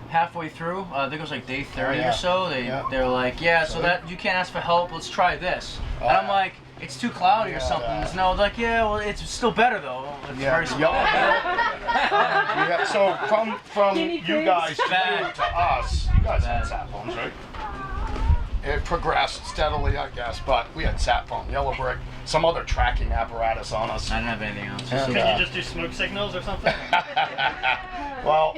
Halfway through, I think it was like day 30 yeah. or so, they're like, yeah, so that you can't ask for help, let's try this. And I'm like, it's too cloudy or something. No, like, yeah, well, it's still better though. It's very small. Yeah, so from you guys to us, you guys had sat phones, right? It progressed steadily, I guess, but we had sat phone, yellow brick, some other tracking apparatus on us. I didn't have anything else. And, Can you just do smoke signals or something? well,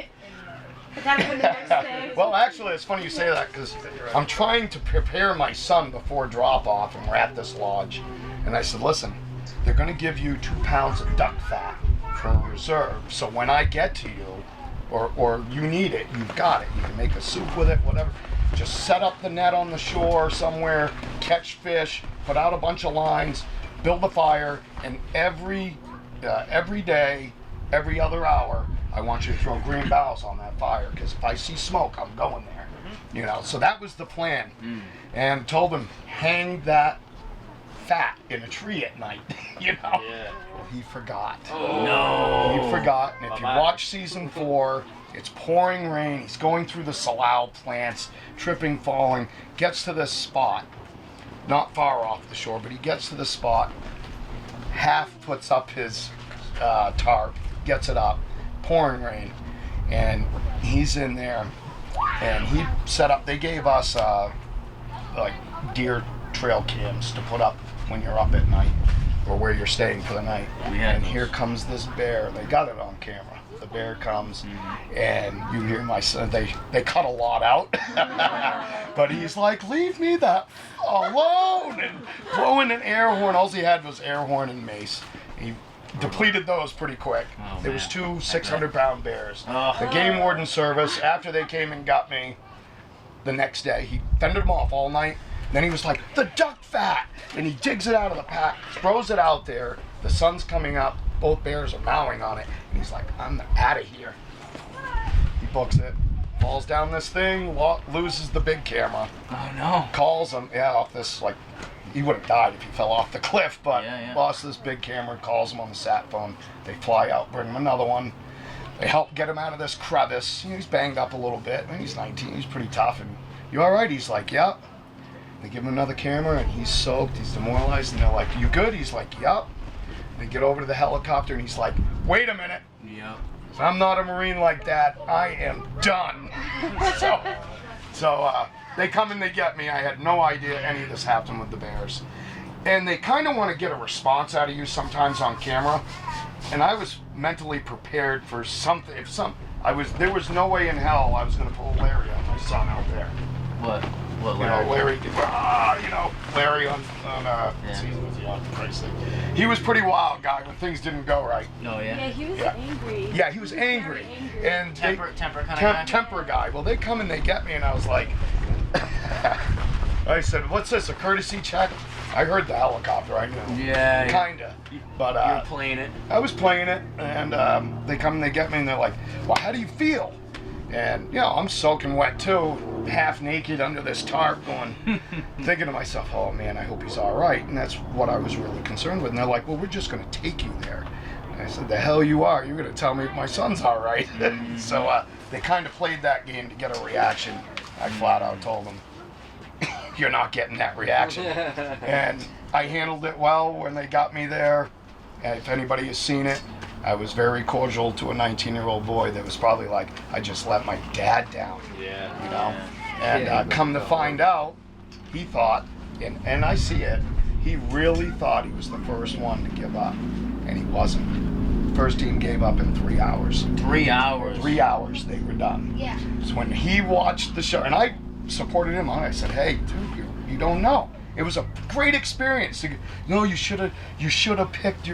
That happened the next day. well, actually, it's funny you say that because I'm trying to prepare my son before drop-off, and we're at this lodge. And I said, listen, they're going to give you 2 pounds of duck fat for reserve. So when I get to you, or you need it, you've got it. You can make a soup with it, whatever. Just set up the net on the shore somewhere, catch fish, put out a bunch of lines, build a fire, and every day, every other hour, I want you to throw green boughs on that fire, because if I see smoke, I'm going there. You know, so that was the plan. And told him, hang that fat in a tree at night. You know. Yeah. Well, he forgot. Oh. No. He forgot. And if you watch season 4, it's pouring rain. He's going through the salal plants, tripping, falling. Gets to this spot, not far off the shore, but he gets to the spot. Half puts up his tarp, gets it up. Pouring rain, and he's in there, and he set up. They gave us like deer trail cams to put up when you're up at night or where you're staying for the night. And here comes this bear. They got it on camera. The bear comes, and you hear my son. They cut a lot out, but he's like, "Leave me that alone!" and blowing an air horn. All he had was air horn and mace. He depleted those pretty quick. There was 2 600-pound bears. The game warden service, after they came and got me the next day, he fended them off all night. Then he was like, the duck fat! And he digs it out of the pack, throws it out there. The sun's coming up. Both bears are mowing on it. And he's like, I'm out of here. He books it, falls down this thing, loses the big camera. Oh no. Calls him, off this, like, he would have died if he fell off the cliff, but Yeah. lost this big camera, calls him on the sat phone. They fly out, bring him another one. They help get him out of this crevice. You know, he's banged up a little bit. He's 19, he's pretty tough. And you all right? He's like, yep. They give him another camera, and he's soaked, he's demoralized, and they're like, you good? He's like, yep. They get over to the helicopter, and he's like, wait a minute. Yep. I'm not a Marine like that. I am done. So they come and they get me. I had no idea any of this happened with the bears. And they kind of want to get a response out of you sometimes on camera. And I was mentally prepared for something. There was no way in hell I was going to pull Larry on my son out there. What? What, You know, Larry? Larry on season was on Christ. He was pretty wild guy when things didn't go right. No, Yeah, he was Yeah. angry. Yeah, he was angry. Very angry. And Temper kind of guy? temper guy. Well, they come and they get me, and I was like, I said, what's this, a courtesy check? I heard the helicopter, I knew. Yeah. Kinda. But You were playing it. I was playing it, and they come and they get me, and they're like, well, how do you feel? And, you know, I'm soaking wet too, half naked under this tarp going, thinking to myself, oh man, I hope he's all right. And that's what I was really concerned with. And they're like, well, we're just going to take you there. And I said, the hell you are? You're going to tell me if my son's all right. So they kind of played that game to get a reaction. I flat out told them, you're not getting that reaction. And I handled it well when they got me there. And if anybody has seen it, I was very cordial to a 19-year-old boy that was probably like, I just let my dad down. Yeah. You know? And come to find out, he thought, and I see it, he really thought he was the first one to give up, and he wasn't. First team gave up in 3 hours. 3 hours. 3 hours they were done. Yeah. So when he watched the show, and I supported him on it, I said, hey, dude, you don't know. It was a great experience. No, you should have picked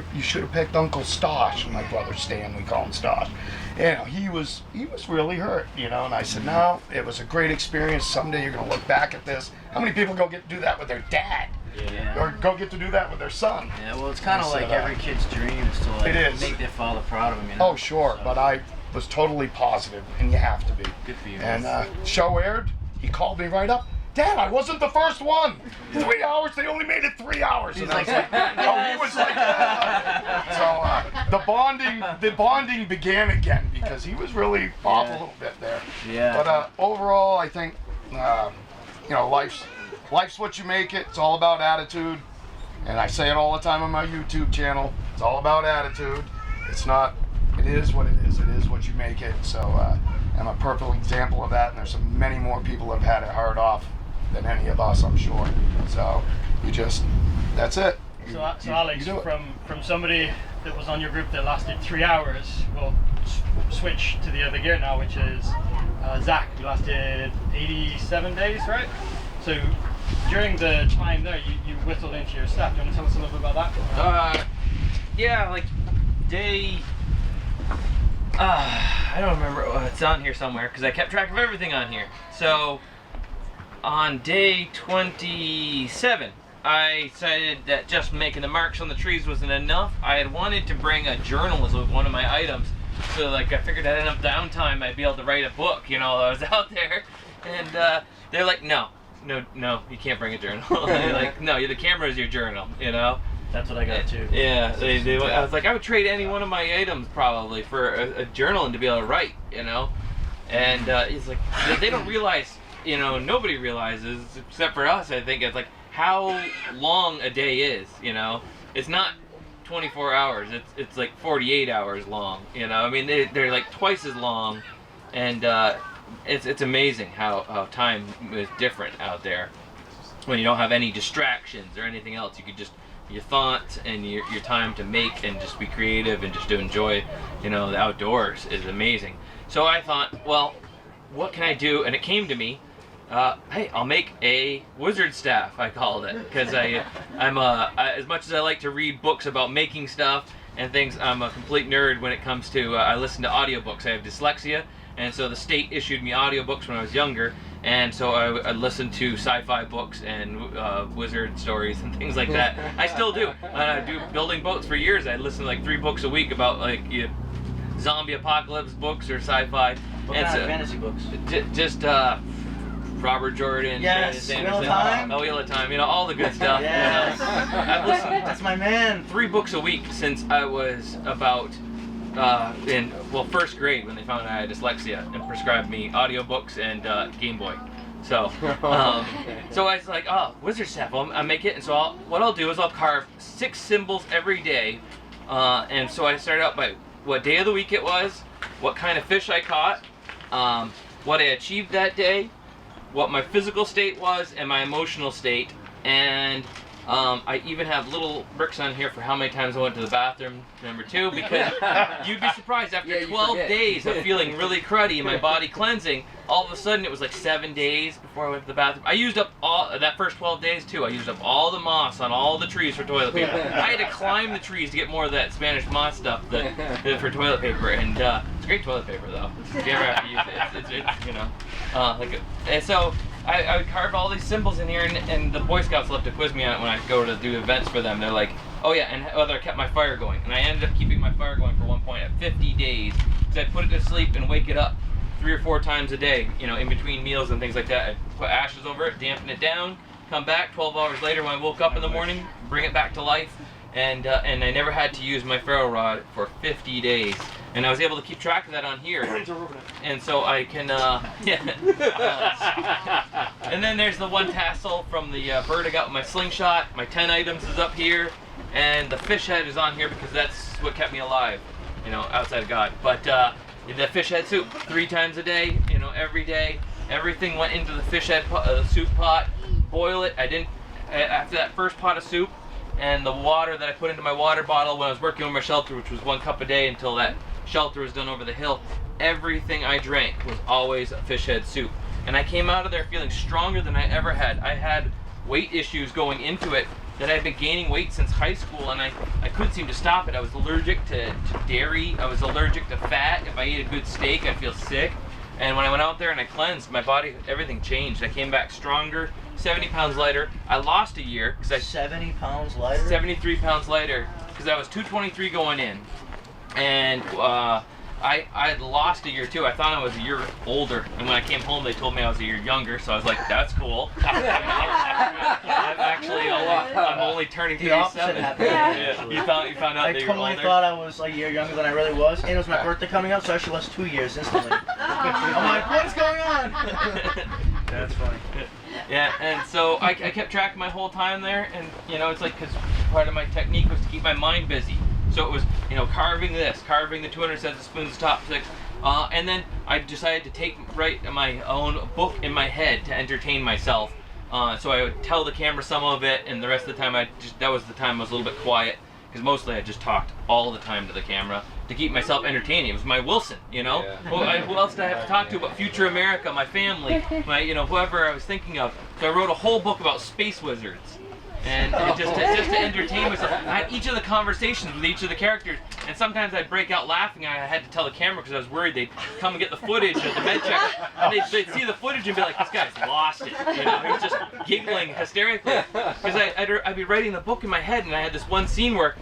Uncle Stosh, my brother Stan, we call him Stosh. You know, he was really hurt, you know, and I said, no, it was a great experience. Someday you're gonna look back at this. How many people go get to do that with their dad? Yeah. Or go get to do that with their son? Yeah, well, it's kind of I like said, every kid's dream is to like It is. make their father proud of him. You know? Oh, sure, So, but I was totally positive, and you have to be. Good for you. And show aired, he called me right up. Dad, I wasn't the first one. 3 hours, they only made it 3 hours. He's And I was like, like, oh, he was like, So the bonding began again because he was really off a little bit there. Yeah. But overall, I think, you know, life's what you make it. It's all about attitude. And I say it all the time on my YouTube channel. It's all about attitude. It's not, it is what it is. It is what you make it. So I'm a perfect example of that. And there's many more people who have had it hard off than any of us, I'm sure. So that's it. So Alex, you do it. from somebody that was on your group that lasted 3 hours, we'll switch to the other gear now, which is Zach, who lasted 87 days, right? So during the time there, you whittled into your staff. Do you want to tell us a little bit about that? Yeah, like day. I don't remember. It's on here somewhere because I kept track of everything on here. So on day 27, I decided that just making the marks on the trees wasn't enough. I had wanted to bring a journal as one of my items. So like I figured I had enough downtime, I'd be able to write a book, you know, I was out there. And they're like, no, you can't bring a journal. They're like, no, the camera is your journal, you know. That's what I got too. Yeah, I was like, I would trade any one of my items probably for a journal and to be able to write, you know. And it's like, they don't realize, you know, nobody realizes, except for us, I think, it's like how long a day is, you know. It's not 24 hours, it's like 48 hours long, you know. I mean, they're like twice as long, and it's amazing how time is different out there when you don't have any distractions or anything else. You could just your thoughts and your time to make and just be creative and just to enjoy, you know, the outdoors is amazing. So I thought, well, what can I do? And it came to me, hey, I'll make a wizard staff, I called it, because I'm as much as I like to read books about making stuff and things, I'm a complete nerd when it comes to, I listen to audiobooks. I have dyslexia, and so the state issued me audiobooks when I was younger, and so I listened to sci-fi books and wizard stories and things like that. I still do. I do building boats for years. I listen to like 3 books a week about like zombie apocalypse books or sci-fi. What kind of fantasy books? Just Robert Jordan, Yes, Brandon Wheel of Sanderson, Time. Wheel of Time, you know, all the good stuff. Yes. You know? I've listened That's my man. 3 books a week since I was about in first grade when they found I had dyslexia and prescribed me audiobooks and Game Boy. So so I was like, oh, wizard staff, I'll make it. And so what I'll do is I'll carve 6 symbols every day. And so I started out by what day of the week it was, what kind of fish I caught, what I achieved that day, what my physical state was, and my emotional state. And I even have little bricks on here for how many times I went to the bathroom, number 2, because you'd be surprised after 12 days of feeling really cruddy and my body cleansing, all of a sudden it was like 7 days before I went to the bathroom. I used up all, that first 12 days too, I used up all the moss on all the trees for toilet paper. I had to climb the trees to get more of that Spanish moss stuff for toilet paper, and it's great toilet paper though. If you ever have to use it, it's you know. And so I would carve all these symbols in here, and the Boy Scouts love to quiz me on it when I go to do events for them. They're like, oh yeah, and whether I kept my fire going. And I ended up keeping my fire going for one point at 50 days. So I'd put it to sleep and wake it up 3 or 4 times a day, you know, in between meals and things like that. I'd put ashes over it, dampen it down, come back 12 hours later when I woke up in the morning, bring it back to life, and I never had to use my ferro rod for 50 days. And I was able to keep track of that on here. And so I can, and then there's the 1 tassel from the bird I got with my slingshot. My 10 items is up here. And the fish head is on here because that's what kept me alive, you know, outside of God. But the fish head soup, 3 times a day, you know, every day. Everything went into the fish head soup pot. Boil it. I didn't after that first pot of soup and the water that I put into my water bottle when I was working on my shelter, which was 1 cup a day until that shelter was done over the hill, everything I drank was always a fish head soup. And I came out of there feeling stronger than I ever had. I had weight issues going into it that I'd been gaining weight since high school, and I couldn't seem to stop it. I was allergic to dairy. I was allergic to fat. If I ate a good steak, I'd feel sick. And when I went out there and I cleansed, my body, everything changed. I came back stronger, 70 pounds lighter. I lost a year because I 70 pounds lighter? 73 pounds lighter because I was 223 going in. And I had lost a year too. I thought I was a year older, and when I came home, they told me I was a year younger. So I was like, "That's cool." I'm only turning 37. Yeah. You found out I that you were totally older. thought I was a year younger than I really was, and it was my birthday coming up, so I actually lost 2 years instantly. I'm like, what is going on? That's funny. Yeah, and so I kept track my whole time there, and it's like because part of my technique was to keep my mind busy. So it was, carving the 200 cents of spoons top 6, and then I decided to write my own book in my head to entertain myself. So I would tell the camera some of it, and the rest of the time that was the time I was a little bit quiet, because mostly I just talked all the time to the camera to keep myself entertaining. It was my Wilson, Well, who else did I have to talk to but future America, my family, my whoever I was thinking of. So I wrote a whole book about space wizards. And just to entertain myself. I had each of the conversations with each of the characters, and sometimes I'd break out laughing. I had to tell the camera because I was worried they'd come and get the footage of the med check, and they'd see the footage and be like, "This guy's lost it." He was just giggling hysterically because I'd be writing the book in my head, and I had this one scene where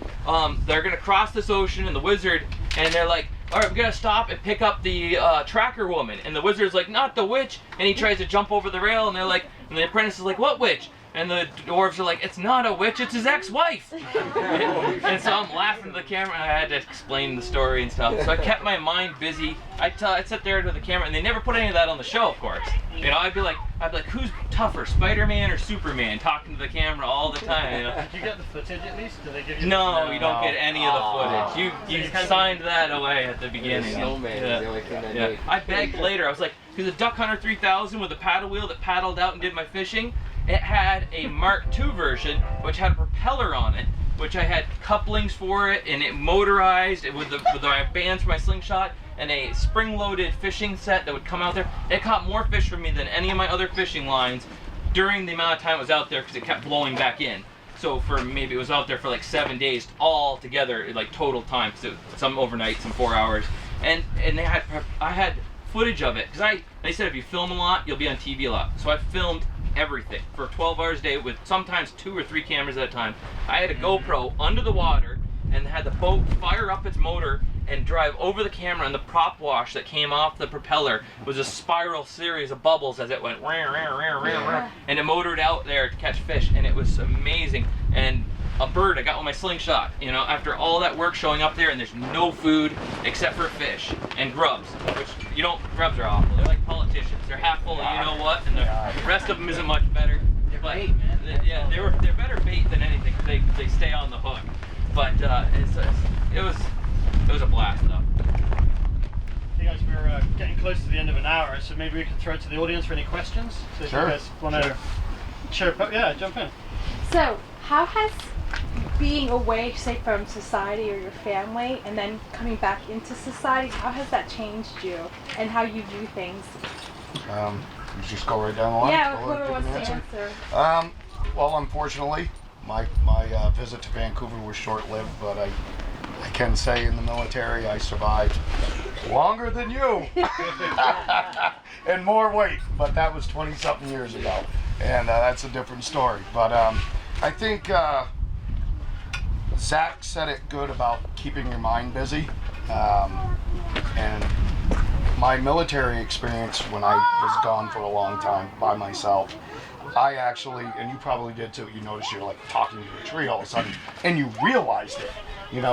they're gonna cross this ocean, and the wizard, and they're like, "All right, we gotta stop and pick up the tracker woman," and the wizard's like, "Not the witch," and he tries to jump over the rail, and and the apprentice is like, "What witch?" And the dwarves are like, "It's not a witch, it's his ex-wife." And so I'm laughing to the camera, and I had to explain the story and stuff. So I kept my mind busy. I'd sit there to the camera, and they never put any of that on the show, of course. I'd be like, who's tougher, Spider-Man or Superman? Talking to the camera all the time. Did you get the footage at least? Did they give you? No, you don't get any of the footage. You signed that away at the beginning. Snowman is the only thing I need. I begged later. I was like, because the Duck Hunter 3000 with a paddle wheel that paddled out and did my fishing, it had a Mark II version which had a propeller on it, which I had couplings for it, and it motorized with the bands for my slingshot, and a spring-loaded fishing set that would come out there. It caught more fish for me than any of my other fishing lines during the amount of time it was out there because it kept blowing back in. So for maybe it was out there for like 7 days all together, like total time. So some overnight, some 4 hours, and I had footage of it because they said if you film a lot, you'll be on TV a lot. So I filmed everything for 12 hours a day with sometimes 2 or 3 cameras at a time. I had a GoPro under the water and had the boat fire up its motor and drive over the camera, and the prop wash that came off the propeller was a spiral series of bubbles as it went and it motored out there to catch fish, and it was amazing. And a bird I got with my slingshot, after all that work showing up there, and there's no food except for fish and grubs, which grubs are awful. They're like politicians. They're half full of what, and the rest of them isn't much better. They're bait, man. They're better bait than anything. They stay on the hook. But it was a blast though. Hey guys, we're getting close to the end of an hour, so maybe we can throw it to the audience for any questions. So if Sure. you guys want to jump in. So, how has being away, say, from society or your family, and then coming back into society, how has that changed you and how you view things? You just go right down the line. Yeah, Go whoever ahead, wants give to an answer. Well, unfortunately, my visit to Vancouver was short-lived, but I can say in the military I survived longer than you and more weight, but that was 20-something years ago, and that's a different story. But I think Zach said it good about keeping your mind busy, and my military experience when I was gone for a long time by myself, I actually, and you probably did too, you notice you're like talking to a tree all of a sudden, and you realized it,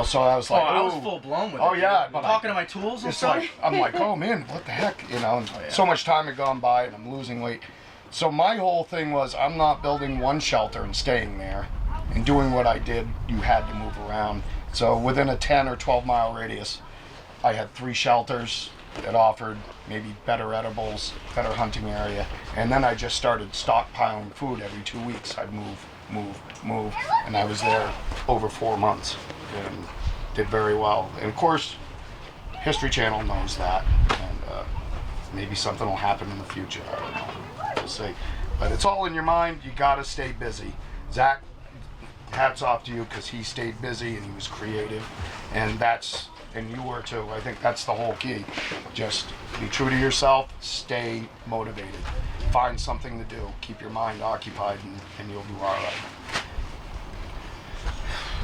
so I was like, I was full blown with it. Oh yeah, but talking to my tools and it's stuff. like, I'm like, oh man, what the heck, and so much time had gone by and I'm losing weight. So my whole thing was, I'm not building one shelter and staying there and doing what I did. You had to move around. So within a 10 or 12 mile radius, I had 3 shelters that offered maybe better edibles, better hunting area, and then I just started stockpiling food every 2 weeks. I'd move move. And I was there over 4 months and did very well. And of course, History Channel knows that, and maybe something will happen in the future. I don't know. We'll see. But it's all in your mind. You got to stay busy. Zach, hats off to you because he stayed busy and he was creative, and you were too. I think that's the whole key. Just be true to yourself. Stay motivated. Find something to do. Keep your mind occupied, and you'll do all right.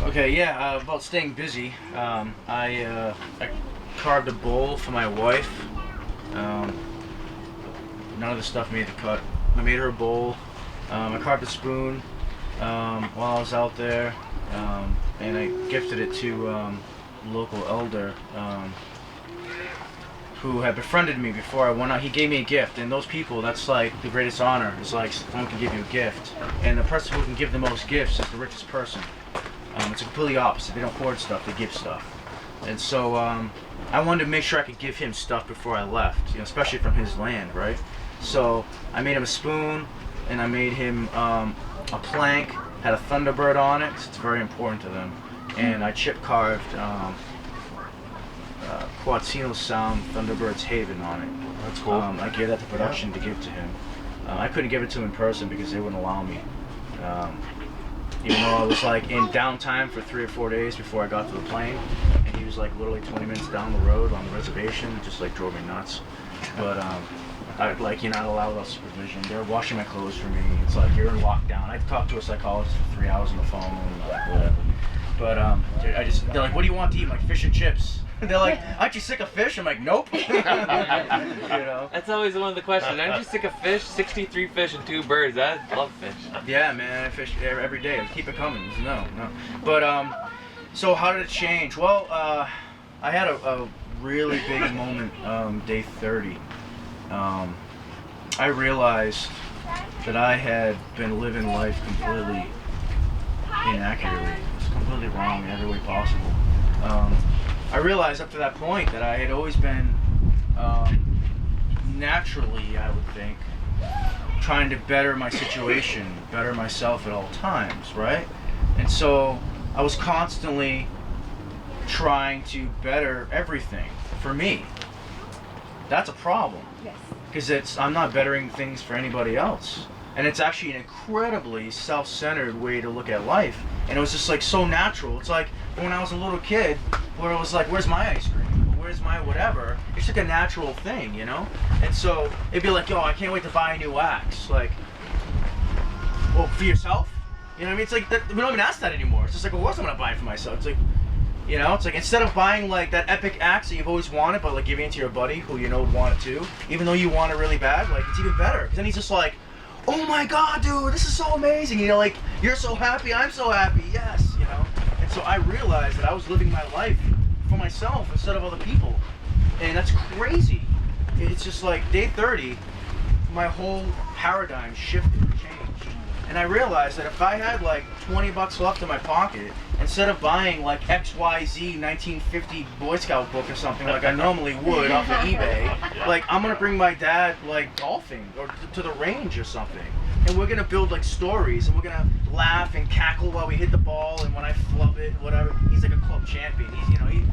Okay, yeah, about staying busy. I carved a bowl for my wife. None of the stuff made the cut. I made her a bowl. I carved a spoon while I was out there, and I gifted it to a local elder who had befriended me before I went out. He gave me a gift, and those people, that's like the greatest honor. It's like someone can give you a gift, and the person who can give the most gifts is the richest person. It's completely opposite. They don't hoard stuff, they give stuff. And so I wanted to make sure I could give him stuff before I left, especially from his land, right? So I made him a spoon, and I made him a plank, had a Thunderbird on it, 'cause it's very important to them. And I chip carved Quatsino Sound Thunderbird's Haven on it. That's cool. I gave that to production to give to him. I couldn't give it to him in person because they wouldn't allow me. Even though I was like in downtime for 3 or 4 days before I got to the plane, and he was like literally 20 minutes down the road on the reservation. It just like drove me nuts. But you're not allowed without supervision. They're washing my clothes for me. It's like you're in lockdown. I talked to a psychologist for 3 hours on the phone, like whatever. But they're like, what do you want to eat? I'm like, fish and chips. They're like, aren't you sick of fish? I'm like, nope. That's always one of the questions. Aren't you sick of fish? 63 fish and 2 birds. I love fish. Yeah, man, I fish every day. Keep it coming. No. But so how did it change? Well, I had a really big moment day 30. I realized that I had been living life completely inaccurately. It was completely wrong in every way possible. I realized up to that point that I had always been naturally, I would think, trying to better my situation, better myself at all times, right? And so I was constantly trying to better everything for me. That's a problem. Yes. Because I'm not bettering things for anybody else. And it's actually an incredibly self-centered way to look at life. And it was just like so natural. It's like when I was a little kid, where it was like, where's my ice cream? Or where's my whatever? It's like a natural thing, you know? And so it'd be like, yo, I can't wait to buy a new axe. Like, well, for yourself? You know what I mean? It's like, we don't even ask that anymore. It's just like, well, of course I'm gonna buy it for myself. It's like, you know, it's like instead of buying like that epic axe that you've always wanted, but like giving it to your buddy who you know would want it too, even though you want it really bad, like it's even better. Because then he's just like, oh my god, dude, this is so amazing. You know, like, you're so happy, I'm so happy, yes, you know. And so I realized that I was living my life for myself instead of other people. And that's crazy. It's just like day 30, my whole paradigm shifted and changed. And I realized that if I had like 20 bucks left in my pocket, instead of buying like XYZ 1950 Boy Scout book or something like I normally would off of eBay, like I'm gonna bring my dad like golfing or to the range or something. And we're gonna build like stories, and we're gonna laugh and cackle while we hit the ball and when I flub it, whatever. He's like a club champion.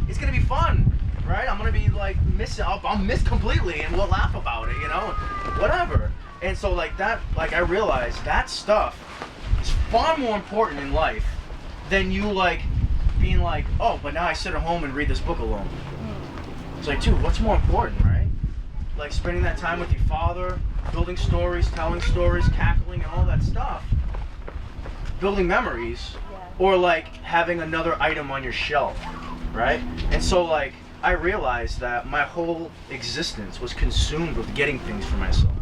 It's gonna be fun, right? I'm gonna be like I'll miss completely, and we'll laugh about it, you know, whatever. And so like that, like I realized that stuff is far more important in life than you like being like, oh, but now I sit at home and read this book alone. It's like, dude, what's more important, right? Like spending that time with your father, building stories, telling stories, cackling, and all that stuff, building memories, or like having another item on your shelf, right? And so like I realized that my whole existence was consumed with getting things for myself.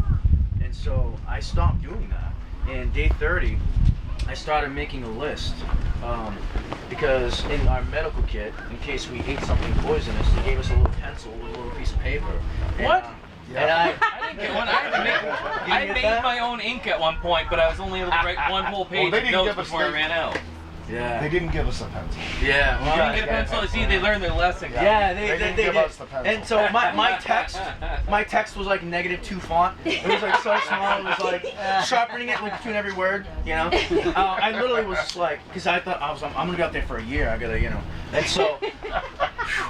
And so I stopped doing that. And day 30, I started making a list. Because in our medical kit, in case we ate something poisonous, they gave us a little pencil with a little piece of paper. And, What? And I didn't get one. I made my own ink at one point, but I was only able to write one whole page they of didn't notes give us before I ran out. Yeah. They didn't give us a pencil. Yeah. You didn't get a pencil. See, they learned their lesson. Yeah, They didn't they give did. us the pencil. And so my text was like -2 font. It was like so small. It was like sharpening it like between every word. You know. I literally was just like, because I thought I'm gonna be out there for a year. I gotta, you know. And so,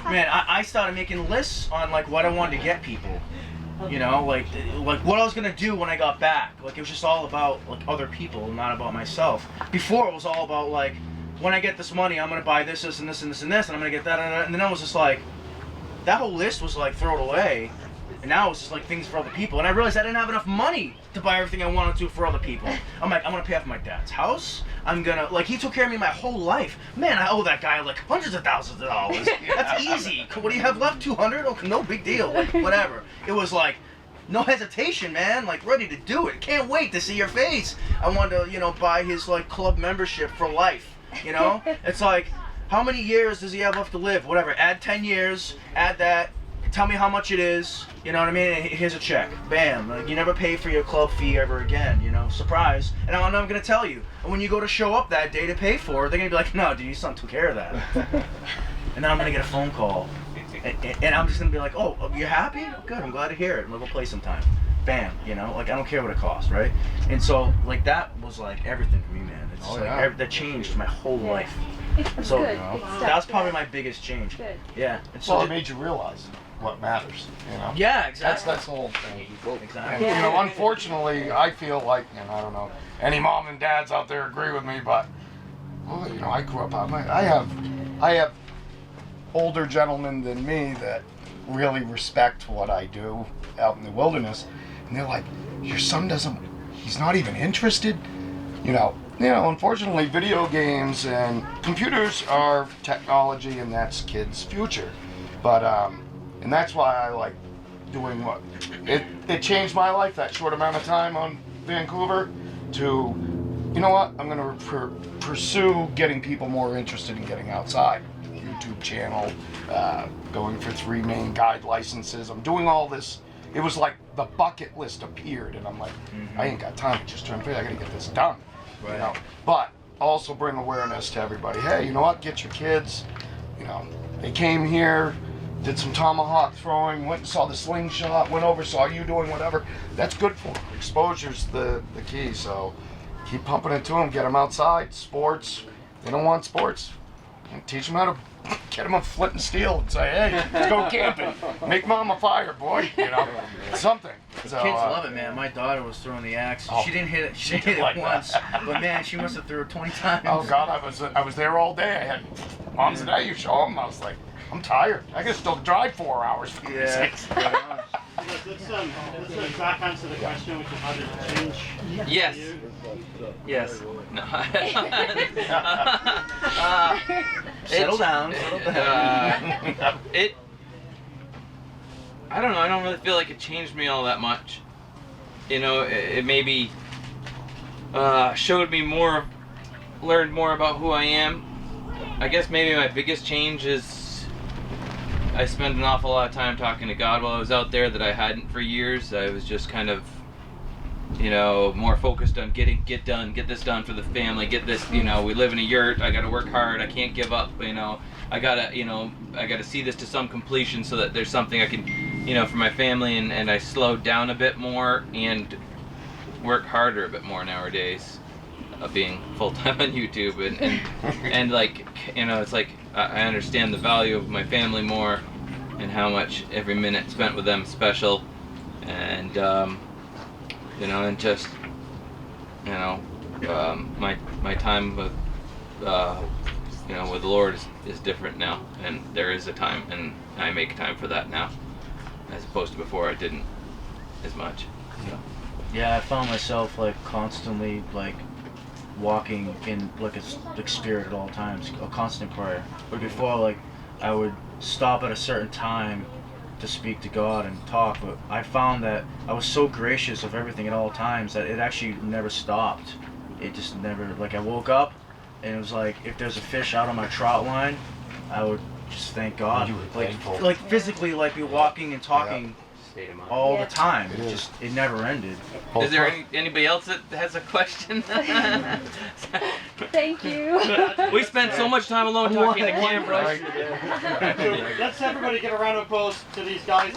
man, I started making lists on like what I wanted to get people. You know, like what I was gonna do when I got back. Like it was just all about like other people, not about myself. Before it was all about like, when I get this money, I'm gonna buy this, this, and this, and this, and this, and I'm gonna get that, and then I was just like, that whole list was like throw it away, and now it's just like things for other people. And I realized I didn't have enough money to buy everything I wanted to for other people. I'm like, I'm gonna pay off my dad's house. I'm gonna, like, he took care of me my whole life. Man, I owe that guy like hundreds of thousands of dollars. That's easy. What do you have left? 200? Okay, no big deal. Like, whatever. It was like, no hesitation, man. Like, ready to do it. Can't wait to see your face. I wanted to, you know, buy his like club membership for life. You know, it's like, how many years does he have left to live? Whatever. Add 10 years. Add that. Tell me how much it is. You know what I mean? And here's a check. Bam. Like, you never pay for your club fee ever again. You know, surprise. And I'm gonna tell you. And when you go to show up that day to pay for it, they're gonna be like, no, dude, your son took care of that. And then I'm gonna get a phone call, and I'm just gonna be like, oh, you're happy? Good. I'm glad to hear it. We'll go play sometime. Bam. You know, like I don't care what it costs, right? And so like that was like everything for me, man. It's that changed my whole life. It's So, good. you know, Good stuff. that was probably Yeah. my biggest change. Good. Yeah. And so Well, it made you realize what matters, you know? yeah, exactly. That's the whole thing. And, Exactly. you know, unfortunately, I feel like, and I don't know, any mom and dads out there agree with me, but, well, you know, I grew up, I have older gentlemen than me that really respect what I do out in the wilderness, and they're like, your son he's not even interested? You know, unfortunately, video games and computers are technology, and that's kids' future. But, and that's why I like doing what, it changed my life, that short amount of time on Vancouver, to, you know what, I'm gonna pursue getting people more interested in getting outside. YouTube channel, going for 3 main guide licenses. I'm doing all this. It was like the bucket list appeared, and I'm like, I ain't got time to just turn 50. I gotta get this done. Right. You know, but also bring awareness to everybody. Hey, you know what? Get your kids. You know, they came here, did some tomahawk throwing, went and saw the slingshot, went over, saw you doing whatever. That's good for them. Exposure's the key. So keep pumping it to them. Get them outside. Sports. They don't want sports. Teach them how to get them a flint and steel and say, hey, let's go camping. Make mom a fire, boy. You know, something. So, Kids love it, man. My daughter was throwing the axe. Oh, she didn't hit it. She she hit did it like once, that. but man, she must have threw it 20 times. Oh God, I was there all day. I had moms and you show them. I was like, I'm tired. I can still drive 4 hours. For Yeah. Let's back answer the question, which is how did it change? Yes. for you? Yes. No. Settle down. Settle down. I don't know. I don't really feel like it changed me all that much. You know, it maybe showed me more, learned more about who I am. I guess maybe my biggest change is I spent an awful lot of time talking to God while I was out there that I hadn't for years. I was just kind of, you know, more focused on get this done for the family, get this, you know, we live in a yurt, I gotta work hard, I can't give up, you know, I gotta see this to some completion so that there's something I can, you know, for my family, and I slowed down a bit more and work harder a bit more nowadays, being full-time on YouTube, and like, you know, it's like, I understand the value of my family more, and how much every minute spent with them is special, and, you know, and just, you know, my time with, you know, with the Lord is different now, and there is a time, and I make time for that now, as opposed to before I didn't as much. So. Yeah, I found myself like constantly like walking in like a spirit at all times, a constant prayer. But before, like, I would stop at a certain time to speak to God and talk, but I found that I was so gracious of everything at all times that it actually never stopped. It just never, like, I woke up and it was like, if there's a fish out on my trout line, I would just thank God. You were thankful. Like physically, like, be walking and talking all Yeah. the time. It It is. just it never ended. Is there anybody else that has a question? Thank you. We spent so much time alone talking to cameras. Right. So let's everybody give a round of applause to these guys.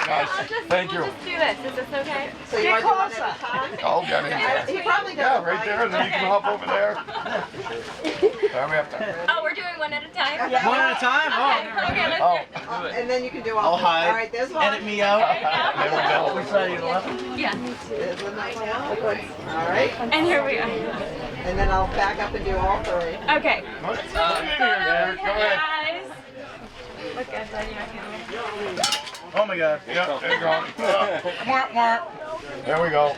Guys, thank you. We'll just do this. Is this okay? So you want to do one at a time? I'll get it. He probably does. Yeah, right there, and then you can hop over there. Then we have to. Oh, we're doing one at a time? One at a time. Okay, let's Oh, do it. And then you can do all I'll three. hide. All right, there's one. Edit me out. there we go. Which side are you left? Yeah. There's another one. All right. And here we are. And then I'll back up and do all three. Okay. Go ahead. Guys. Look at that. Oh my God. Yeah, there you go. There we go.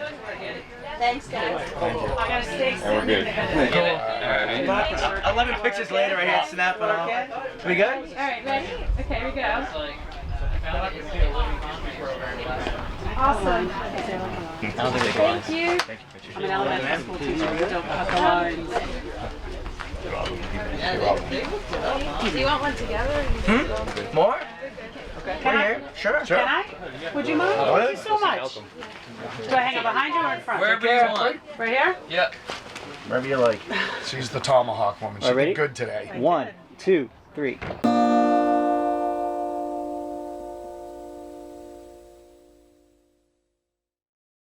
Thanks, guys. Thank you. I gotta stay. We're good. 11 pictures later, I hit snap it off. We good? All right, ready? Okay, here we go. Awesome. Thank you. I'm an elementary school teacher. We don't cut the lines. Do you want one together? More? Can Right I? here. Sure. Can I? Would you mind? Thank you so much. Do I hang it behind you or in front? Wherever you want. Right here? Yep. Wherever you like. She's the tomahawk woman. She did good today. 1, 2, 3.